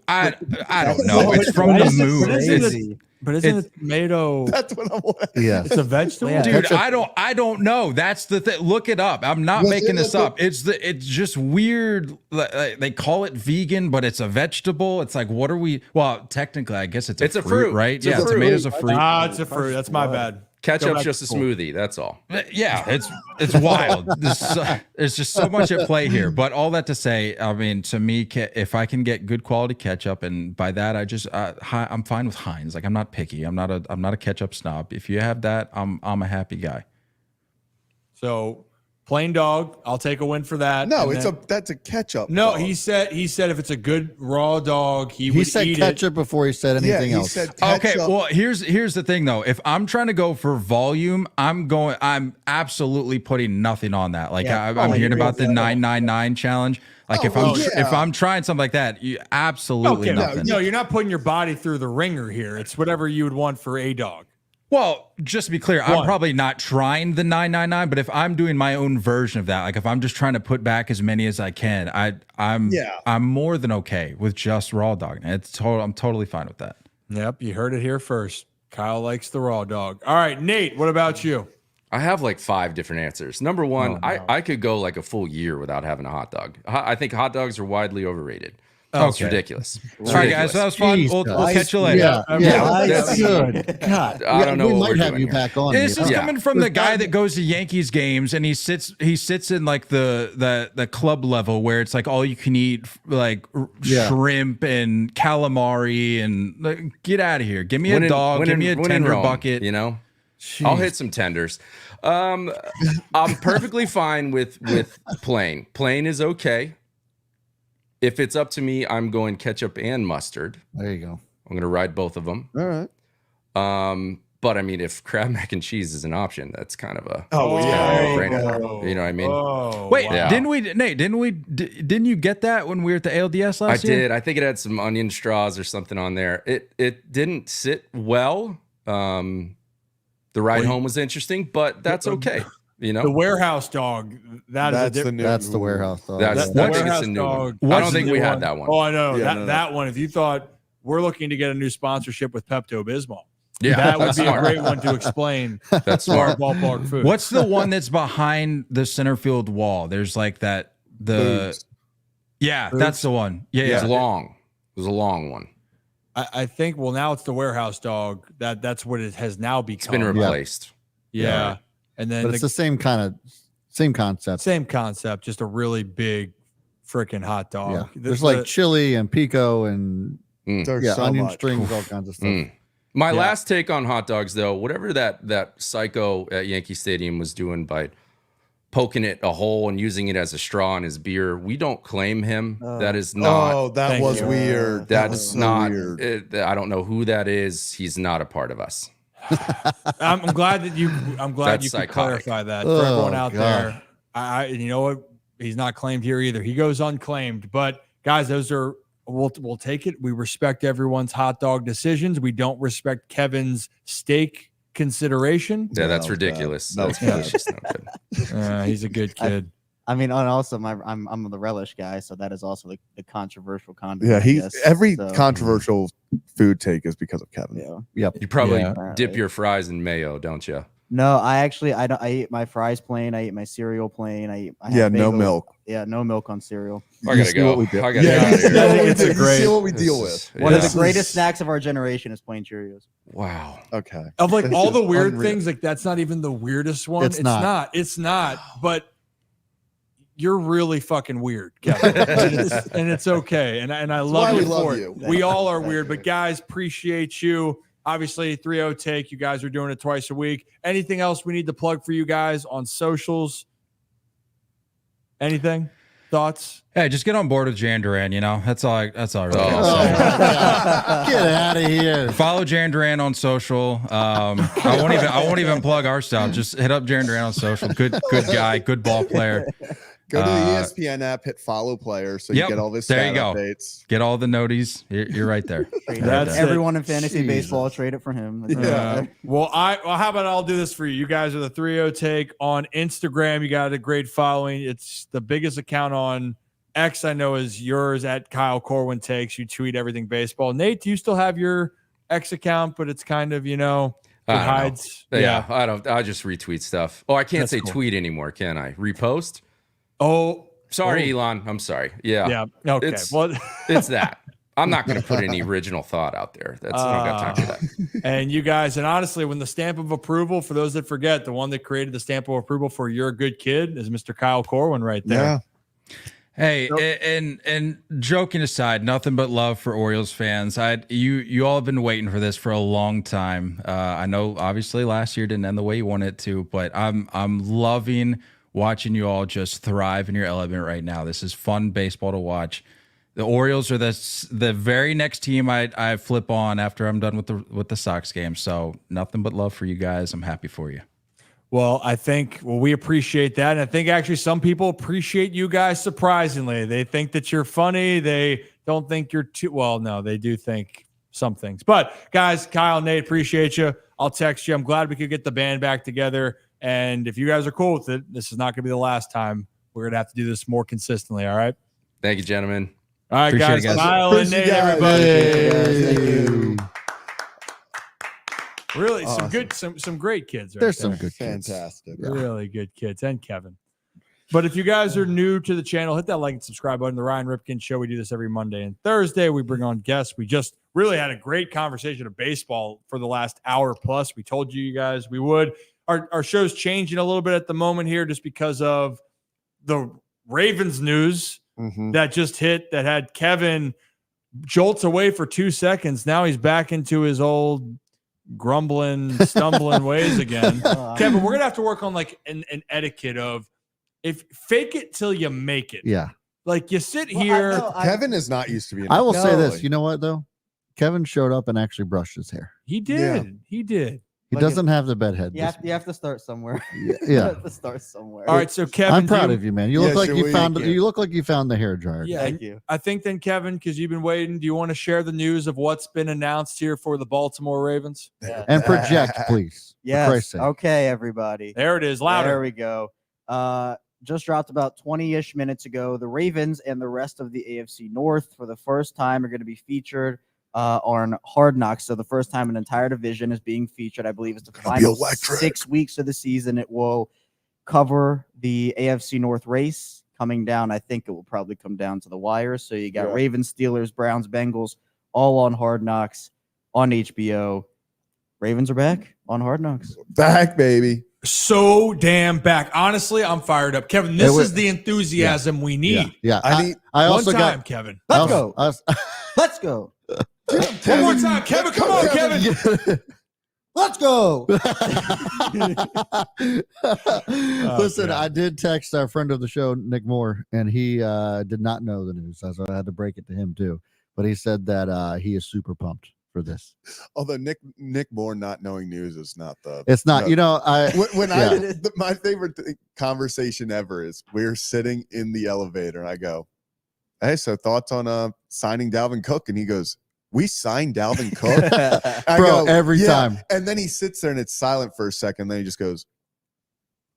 I don't know. It's from the moon. But isn't it tomato? That's what I'm wondering. Yeah, it's a vegetable, dude. I don't know. That's the thing. Look it up. I'm not making this up. It's just weird. They call it vegan, but it's a vegetable. It's like, what are we? Well, technically, I guess it's a fruit, right? Yeah, tomato's a fruit. It's a fruit. That's my bad. Ketchup's just a smoothie. That's all. Yeah, it's wild. There's just so much at play here. But all that to say, I mean, to me, if I can get good quality ketchup, and by that I just I'm fine with Heinz. Like I'm not picky. I'm not a ketchup snob. If you have that, I'm a happy guy. So plain dog, I'll take a win for that. No, that's a ketchup. No, dog. he said if it's a good raw dog, he would said eat ketchup before he said anything else. Said okay, well here's the thing though. If I'm trying to go for volume, I'm absolutely putting nothing on that. Like I'm hearing about the 999 challenge. Like if I'm trying something like that, you absolutely nothing. No, you're not putting your body through the ringer here. It's whatever you would want for a dog. Well, just to be clear, I'm probably not trying the 999, but if I'm doing my own version of that, like if I'm just trying to put back as many as I can, I'm more than okay with just raw dog. I'm totally fine with that. Yep, you heard it here first. Kyle likes the raw dog. All right, Nate, what about you? I have like 5 different answers. Number one, I could go like a full year without having a hot dog. I think hot dogs are widely overrated. It's ridiculous. All right, guys, that was fun. We'll catch you later. That's good. God, I don't know. We what might we're have doing you here. back on. This is coming from the guy that goes to Yankees games and he sits in like the club level where it's like all you can eat like shrimp and calamari and like, get out of here. Give me a dog. Give me a tender bucket. You know, I'll hit some tenders. I'm perfectly fine with plain. Plain is okay. If it's up to me, I'm going ketchup and mustard. There you go. I'm going to ride both of them. All right. But I mean, if crab mac and cheese is an option, that's kind of a no-brainer. You know what I mean? Wait, didn't you get that when we were at the ALDS last year? I did. I think it had some onion straws or something on there. It didn't sit well. The ride home was interesting, but that's okay. You know, the warehouse dog. That's the warehouse dog. I think it's a new one. I don't think we had that one. Oh, I know that one. If you thought we're looking to get a new sponsorship with Pepto-Bismol, yeah, that would be a great one to explain. That's smart. Ballpark food. What's the one that's behind the center field wall? There's like that. That's the one. Yeah, It was long. It was a long one. I think. Well, now it's the warehouse dog. That's what it has now become. It's been replaced. Yeah. And then but it's the same concept. Same concept, just a really big freaking hot dog. Yeah. There's like chili and pico and There's so onion much. strings, all kinds of stuff. My last take on hot dogs, though, whatever that psycho at Yankee Stadium was doing by poking it a hole and using it as a straw in his beer, we don't claim him. That is not. Oh, that was weird. That was That's so not. weird. I don't know who that is. He's not a part of us. I'm glad that you. I'm glad That's you could psychotic. clarify that for everyone out there. You know what? He's not claimed here either. He goes unclaimed. But guys, those are. We'll take it. We respect everyone's hot dog decisions. We don't respect Kevin's steak consideration. Yeah, that's ridiculous. That's delicious. He's a good kid. I mean, and also I'm the relish guy, so that is also the controversial condiment. Yeah, I he's guess, every so. controversial food take is because of Kevin. Yeah. Yep. You probably Yeah. dip your fries in mayo, don't you? No, I don't. I eat my fries plain. I eat my cereal plain. I have Yeah, no bagel. milk. Yeah, no milk on cereal. I gotta go. I gotta get out of here. I think it's a great. See what we deal with. One of Yeah. the greatest snacks of our generation is plain Cheerios. Wow. Okay. Of like It's all the just weird unreal. things, like that's not even the weirdest one. It's not. It's not. But you're really fucking weird, Kevin, and it's okay. And I why love we you love for you. it. We all are weird, but guys, appreciate you. Obviously, 3-0 take. You guys are doing it twice a week. Anything else we need to plug for you guys on socials? Anything? Thoughts? Hey, just get on board with Jan Duran. You know, that's all. I really Oh, gotta say. get out of here. Follow Jan Duran on social. I won't even plug our stuff. Just hit up Jan Duran on social. Good guy. Good ball player. Go to the ESPN app, hit follow player, so you Yep, get all this. there you stat go. updates. Get all the noties. You're right there. That's Everyone in fantasy Jesus. baseball trade it for him. That's Yeah. right. Well, how about I'll do this for you? You guys are the 3-0 take on Instagram. You got a great following. It's the biggest account on X I know is yours at Kyle Corwin Takes. You tweet everything baseball. Nate, do you still have your X account? But it's kind of, it I don't hides. know. Yeah, I don't. I just retweet stuff. Oh, I can't That's say cool. tweet anymore, can I? Repost? Oh, Sorry, Elon. I'm sorry. Yeah. yeah. Okay. It's, Well, it's that. I'm not going to put any original thought out there. I don't got time for that. and you guys, and honestly, when the stamp of approval, for those that forget, the one that created the stamp of approval for "You're a Good Kid" is Mr. Kyle Corwin right there. Yeah. Hey, and joking aside, nothing but love for Orioles fans. You all have been waiting for this for a long time. I know, obviously, last year didn't end the way you wanted it to, but I'm loving watching you all just thrive in your element right now. This is fun baseball to watch. The Orioles are the very next team I flip on after I'm done with the Sox game. So nothing but love for you guys. I'm happy for you. Well, we appreciate that. And I think actually some people appreciate you guys surprisingly. They think that you're funny. They don't think you're too well. No, they do think some things. But guys, Kyle, Nate, appreciate you. I'll text you. I'm glad we could get the band back together. And if you guys are cool with it, this is not going to be the last time. We're going to have to do this more consistently. All right. Thank you, gentlemen. All right, Appreciate guys. it, guys. Kyle and Nate, everybody. Thank you. Really, Awesome. some great kids. Right There's there. some good kids. Fantastic. Really good kids, and Kevin. But if you guys are new to the channel, hit that like and subscribe button. The Ryan Ripken Show. We do this every Monday and Thursday. We bring on guests. We just really had a great conversation of baseball for the last hour plus. We told you guys we would. Our show's changing a little bit at the moment here just because of the Ravens news that just hit that had Kevin jolts away for 2 seconds. Now he's back into his old grumbling, stumbling ways again. Kevin, we're gonna have to work on like an etiquette of if fake it till you make it. Yeah. Like you sit here. Kevin is not used to being. I will say No. this. You know what, though? Kevin showed up and actually brushed his hair. He did. He did. He Look doesn't have the bedhead. You have to start somewhere. Yeah. You have to start somewhere. All right, so Kevin, I'm proud of you, man. You look like should you we- found. yeah. You look like you found the hair dryer. Yeah, Thank you. I think then Kevin, because you've been waiting, do you want to share the news of what's been announced here for the Baltimore Ravens? And project, please. For Christ's Yes. sake. Okay, everybody. There it is, louder. There we go. Just dropped about 20-ish minutes ago. The Ravens and the rest of the AFC North for the first time are going to be featured on Hard Knocks. So the first time an entire division is being featured. I believe it's the final electric. 6 weeks of the season. It will cover the AFC North race coming down. I think it will probably come down to the wire. So you got Ravens, Steelers, Browns, Bengals, all on Hard Knocks on HBO. Ravens are back on Hard Knocks. Back, baby. so damn back. Honestly, I'm fired up. Kevin, this is the enthusiasm we need. Yeah. I also one time, got Kevin. Let's go. Let's go. One more time, Kevin. Come on, Kevin. Let's go. Listen, I did text our friend of the show, Nick Moore, and he did not know the news, so I had to break it to him too. But he said that he is super pumped for this. Although Nick Moore not knowing news is not the. It's not, no. when my favorite conversation ever is we're sitting in the elevator and I go, "Hey, so thoughts on signing Dalvin Cook?" And he goes, "We signed Dalvin Cook?" every time. And then he sits there and it's silent for a second. Then he just goes,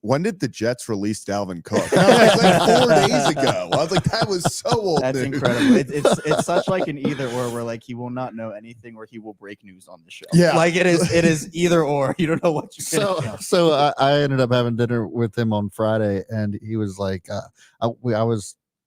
"When did the Jets release Dalvin Cook?" And I was like 4 days ago. I was like, that was so old. That's incredible. It's such like an either or where like he will not know anything or he will break news on the show. Yeah. Like it is either or. You don't know what you So I ended up having dinner with him on Friday, and he was like,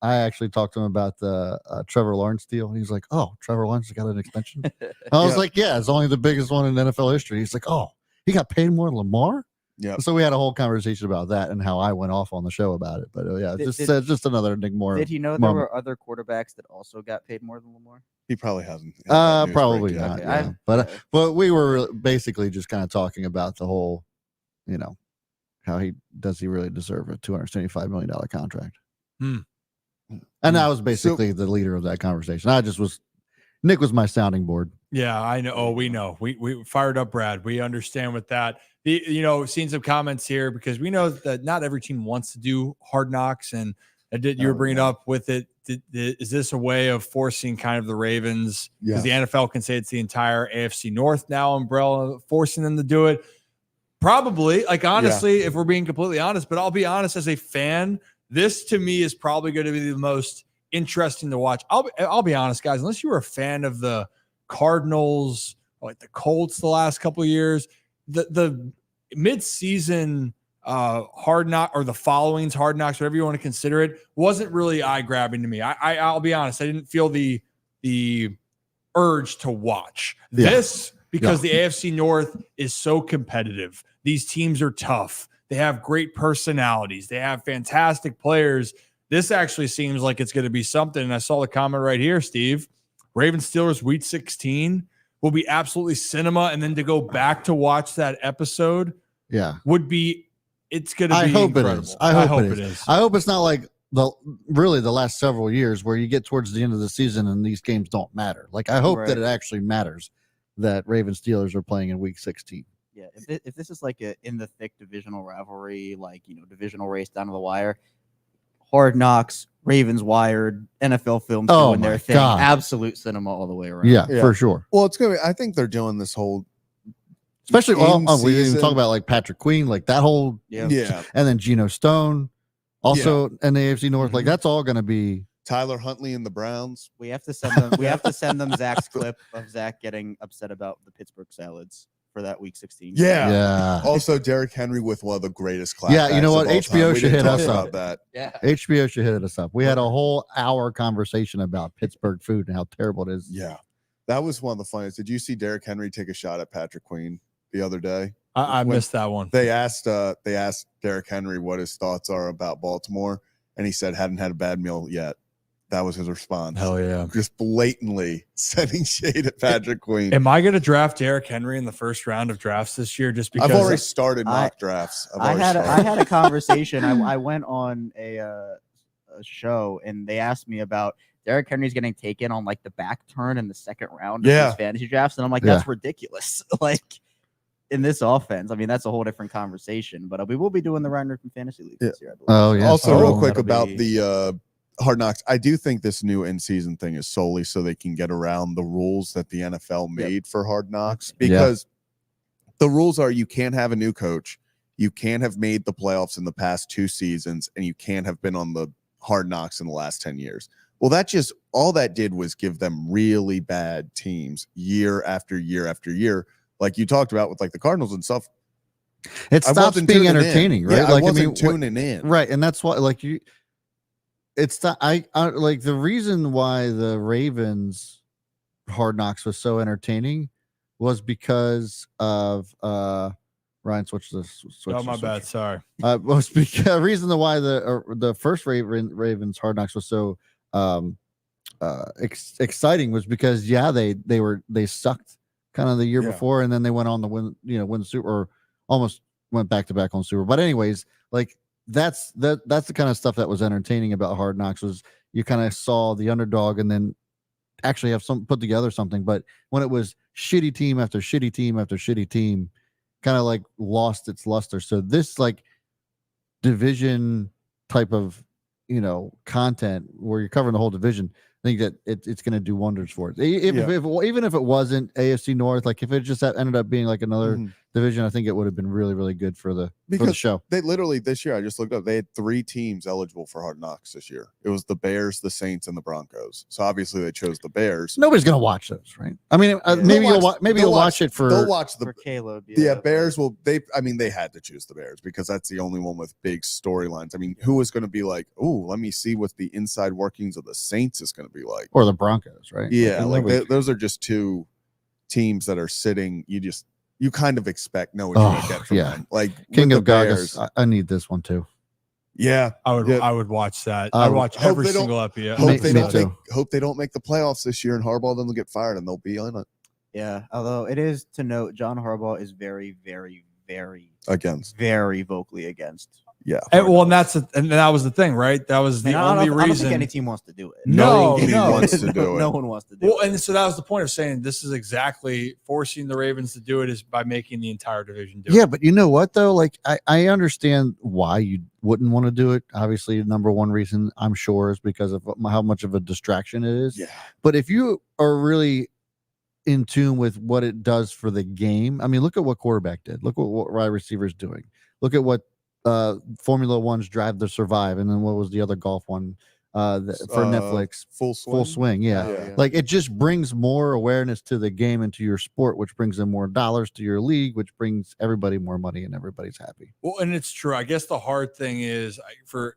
I actually talked to him about the Trevor Lawrence deal. He's like, "Oh, Trevor Lawrence got an extension." I was like, "Yeah, it's only the biggest one in NFL history." He's like, "Oh, he got paid more than Lamar?" Yeah. So we had a whole conversation about that and how I went off on the show about it. But just another Nick Moore. Did he know there were other quarterbacks that also got paid more than Lamar? He probably hasn't. Probably not. Okay. Yeah. But we were basically just kind of talking about the whole, how he really deserve a $275 million contract. And I was basically the leader of that conversation. Nick was my sounding board. Yeah, I know. Oh, we know. We fired up Brad. We understand with that. Seeing some comments here because we know that not every team wants to do hard knocks. And you were bringing up with it. Is this a way of forcing kind of the Ravens? Because the NFL can say it's the entire AFC North now umbrella, forcing them to do it. Probably. Like, honestly, if we're being completely honest, but I'll be honest, as a fan, this to me is probably going to be the most interesting to watch. I'll be honest, guys, unless you were a fan of the Cardinals or like the Colts the last couple of years, the mid-season hard knock or the followings hard knocks, whatever you want to consider it, wasn't really eye-grabbing to me. I'll be honest, I didn't feel the urge to watch this because the AFC North is so competitive. These teams are tough. They have great personalities. They have fantastic players. This actually seems like it's going to be something. And I saw the comment right here, Steve. Ravens Steelers Week 16 will be absolutely cinema. And then to go back to watch that episode, it's going to be I hope incredible. it is. I hope it is. I hope it's not like the last several years where you get towards the end of the season and these games don't matter. Like, I hope that it actually matters that Ravens Steelers are playing in Week 16. Yeah, if this is like a in the thick divisional rivalry, like divisional race down to the wire, Hard Knocks, Ravens Wired, NFL Films doing their thing, absolute cinema all the way around. Yeah, for sure. Well, it's gonna be. I think they're doing this whole, especially we didn't even talk about like Patrick Queen, like that whole and then Geno Stone, also in the AFC North. Like that's all gonna be Tyler Huntley and the Browns. We have to send them. We have to send them Zach's clip of Zach getting upset about the Pittsburgh salads for that Week 16. Yeah. Also, Derrick Henry with one of the greatest clapbacks. Yeah, you know what? HBO should hit us up. up. That. Yeah. HBO should hit us up. We had a whole hour conversation about Pittsburgh food and how terrible it is. Yeah. That was one of the funniest. Did you see Derrick Henry take a shot at Patrick Queen the other day? I missed that one. They asked Derrick Henry what his thoughts are about Baltimore, and he said hadn't had a bad meal yet. That was his response. Hell yeah. Just blatantly sending shade at Patrick Queen. Am I going to draft Derrick Henry in the first round of drafts this year just because? I've already started mock drafts. I had a conversation. I went on a show and they asked me about Derrick Henry's getting taken on like the back turn in the second round of his fantasy drafts. And I'm like, that's ridiculous. Like in this offense, I mean, that's a whole different conversation, but we will be doing the Ryan Ripken Fantasy League this year, I believe. Oh, yeah. Also, real quick about the Hard Knocks. I do think this new in-season thing is solely so they can get around the rules that the NFL made for Hard Knocks, because the rules are you can't have a new coach, you can't have made the playoffs in the past 2 seasons, and you can't have been on the Hard Knocks in the last 10 years. Well, all that did was give them really bad teams year after year after year, like you talked about with like the Cardinals and stuff. It stops being entertaining, right? Yeah, like, I wasn't tuning in. Right, and that's why like you. It's the I like the reason why the Ravens Hard Knocks was so entertaining was because of Ryan, switch this. Oh, my bad. Sorry. Well, reason why the first Ravens Hard Knocks was so exciting was because they sucked kind of the year before, and then they went on to win the Super, or almost went back to back on Super. But anyways, like that's the kind of stuff that was entertaining about Hard Knocks, was you kind of saw the underdog and then actually have put together something. But when it was shitty team after shitty team after shitty team, kind of like lost its luster. So this like division type of content where you're covering the whole division, I think that it's going to do wonders for it. Even if it wasn't AFC North, like if it just ended up being like another division, I think it would have been really, really good for the show. They literally this year, I just looked up, they had 3 teams eligible for Hard Knocks this year. It was the Bears, the Saints, and the Broncos. So obviously they chose the Bears. Nobody's going to watch those, right? I mean, maybe you'll watch it for. They'll watch for Caleb. Yeah, Bears will. They had to choose the Bears because that's the only one with big storylines. I mean, who is going to be like, oh, let me see what the inside workings of the Saints is going to be like, or the Broncos, right? Yeah, those are just 2 teams that are sitting. You kind of expect what you're going to get from them. Like King of Bears, I need this one too. Yeah, I would watch that. I would watch every single episode. Hope they don't make the playoffs this year, and Harbaugh doesn't get fired, and they'll be on it. Yeah, although it is to note, John Harbaugh is very, very, very very vocally against. Yeah, and that was the thing, right? That was the only reason. I don't think any team wants to do it. No one wants to do it. No one wants to do it. And so that was the point of saying this is exactly forcing the Ravens to do it, is by making the entire division do it. Yeah, but you know what though? Like I understand why you wouldn't want to do it. Obviously, the number one reason I'm sure is because of how much of a distraction it is. Yeah. But if you are really in tune with what it does for the game, I mean, look at what quarterback did. Look what wide receiver's doing. Look at what Formula One's Drive to Survive, and then what was the other golf one for Netflix? Full Swing. Full Swing, yeah. Like it just brings more awareness to the game and to your sport, which brings in more dollars to your league, which brings everybody more money, and everybody's happy. Well, and it's true. I guess the hard thing is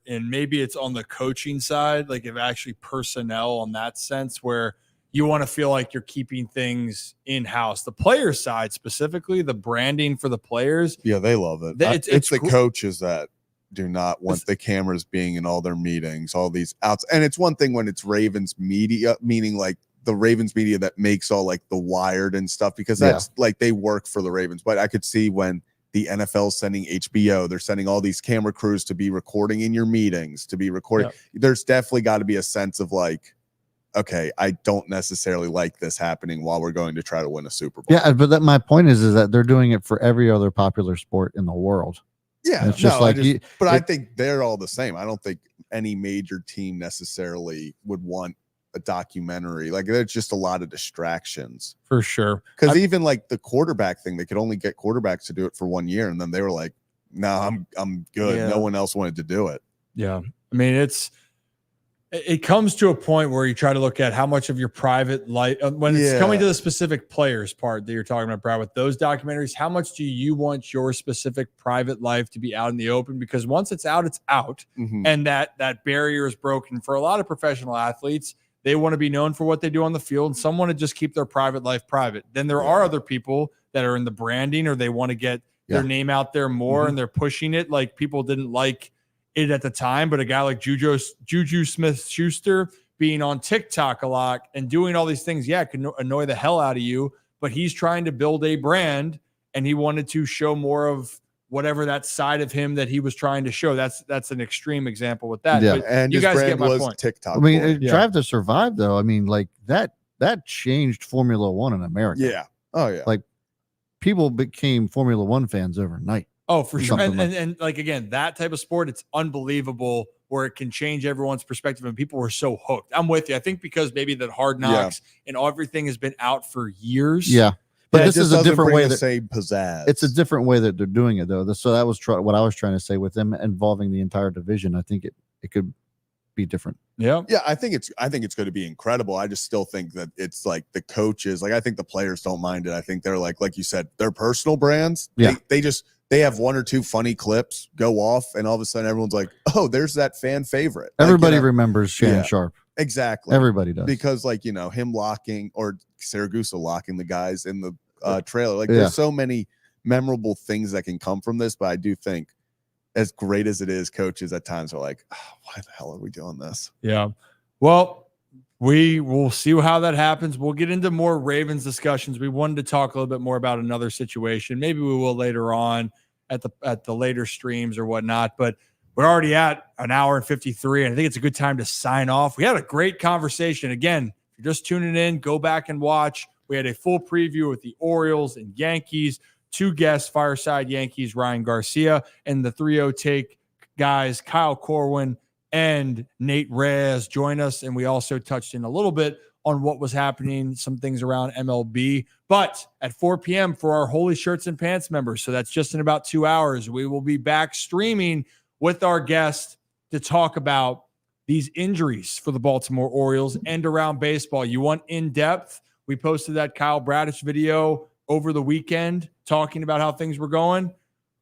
and maybe it's on the coaching side, like if actually personnel on that sense, where you want to feel like you're keeping things in-house. The player side, specifically the branding for the players. Yeah, they love it. It's the coaches that do not want the cameras being in all their meetings, all these outs. And it's one thing when it's Ravens media, meaning like the Ravens media that makes all like the Wired and stuff, because that's like they work for the Ravens. But I could see when the NFL is sending HBO, they're sending all these camera crews to be recording in your meetings, to be recording. Yeah. There's definitely got to be a sense of like, okay, I don't necessarily like this happening while we're going to try to win a Super Bowl. Yeah, but my point is that they're doing it for every other popular sport in the world. Yeah, it's just I think they're all the same. I don't think any major team necessarily would want a documentary. Like there's just a lot of distractions. For sure. Because even like the quarterback thing, they could only get quarterbacks to do it for 1 year, and then they were like, "No, I'm good." Yeah. No one else wanted to do it. Yeah, I mean it comes to a point where you try to look at how much of your private life, when it's coming to the specific players part that you're talking about, Brad, with those documentaries, how much do you want your specific private life to be out in the open? Because once it's out, it's out. Mm-hmm. And that barrier is broken. For a lot of professional athletes, they want to be known for what they do on the field, and some want to just keep their private life private. Then there are other people that are in the branding, or they want to get their name out there more, and they're pushing it. Like people didn't like it at the time, but a guy like Juju Smith-Schuster being on TikTok a lot and doing all these things, it can annoy the hell out of you, but he's trying to build a brand, and he wanted to show more of whatever that side of him that he was trying to show. That's an extreme example with that. Yeah, but and you guys get my was point. TikTok. I mean, Drive to Survive, though. I mean, like that changed Formula One in America. Yeah. Oh yeah. Like people became Formula One fans overnight. Oh, for sure. And like, again, that type of sport, it's unbelievable where it can change everyone's perspective, and people were so hooked. I'm with you. I think because maybe that Hard Knocks and everything has been out for years. Yeah. But this is a different way that same pizzazz. It's a different way that they're doing it, though. So that was what I was trying to say with them involving the entire division. I think it could be different. Yeah. Yeah. I think it's going to be incredible. I just still think that it's like the coaches, like I think the players don't mind it. I think they're like you said, their personal brands. Yeah. They have 1 or 2 funny clips go off, and all of a sudden everyone's like, oh, there's that fan favorite. Everybody remembers Shannon Sharp. Exactly. Everybody does. Because him locking, or Saragusa locking the guys in the trailer. Like there's so many memorable things that can come from this, but I do think, as great as it is, coaches at times are like, oh, why the hell are we doing this? Yeah. Well, we will see how that happens. We'll get into more Ravens discussions. We wanted to talk a little bit more about another situation. Maybe we will later on at the later streams or whatnot, but we're already at an hour and 53, and I think it's a good time to sign off. We had a great conversation. Again, if you're just tuning in, go back and watch. We had a full preview with the Orioles and Yankees, 2 guests, Fireside Yankees Ryan Garcia, and the 3-0 take guys, Kyle Corwin and Nate Reyes join us. And we also touched in a little bit on what was happening, some things around MLB. But at 4 p.m. for our Holy Shirts and Pants members, so that's just in about 2 hours, we will be back streaming with our guest to talk about these injuries for the Baltimore Orioles and around baseball. You want in-depth? We posted that Kyle Bradish video over the weekend talking about how things were going.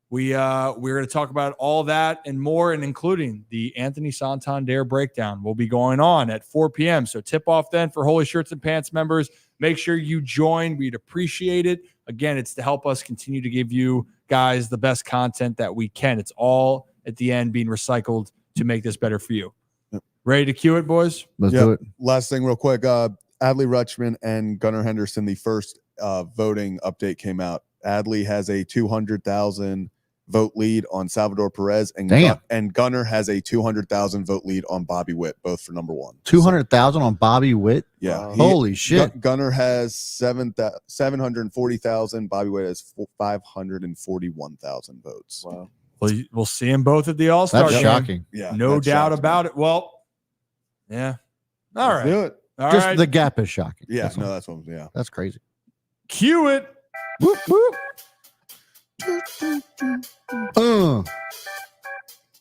We're going to talk about all that and more, and including the Anthony Santander breakdown will be going on at 4 p.m. So tip off then for Holy Shirts and Pants members. Make sure you join. We'd appreciate it. Again, it's to help us continue to give you guys the best content that we can. It's all at the end being recycled to make this better for you. Yep. Ready to cue it, boys? Let's do it. Last thing real quick. Adley Rutschman and Gunnar Henderson, the first voting update came out. Adley has a 200,000 vote lead on Salvador Perez, and Gunnar has a 200,000 vote lead on Bobby Witt, both for number 1. 200,000 on Bobby Witt? Yeah. Holy shit. Gunnar has 740,000. Bobby Witt has 541,000 votes. Wow. We'll see them both at the All-Star That's game. shocking. Yeah. No doubt about it. Well, yeah. All right. Do it. All Just right. the gap is shocking. Yeah. That's all. That's what. Yeah. That's crazy. Cue it. Whoop, whoop.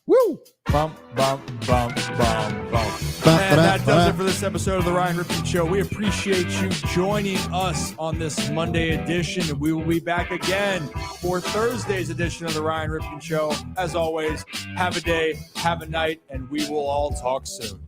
Woo. Bump, bump, bump, bump, bump. And that does it for this episode of the Ryan Ripken Show. We appreciate you joining us on this Monday edition. We will be back again for Thursday's edition of the Ryan Ripken Show. As always, have a day, have a night, and we will all talk soon.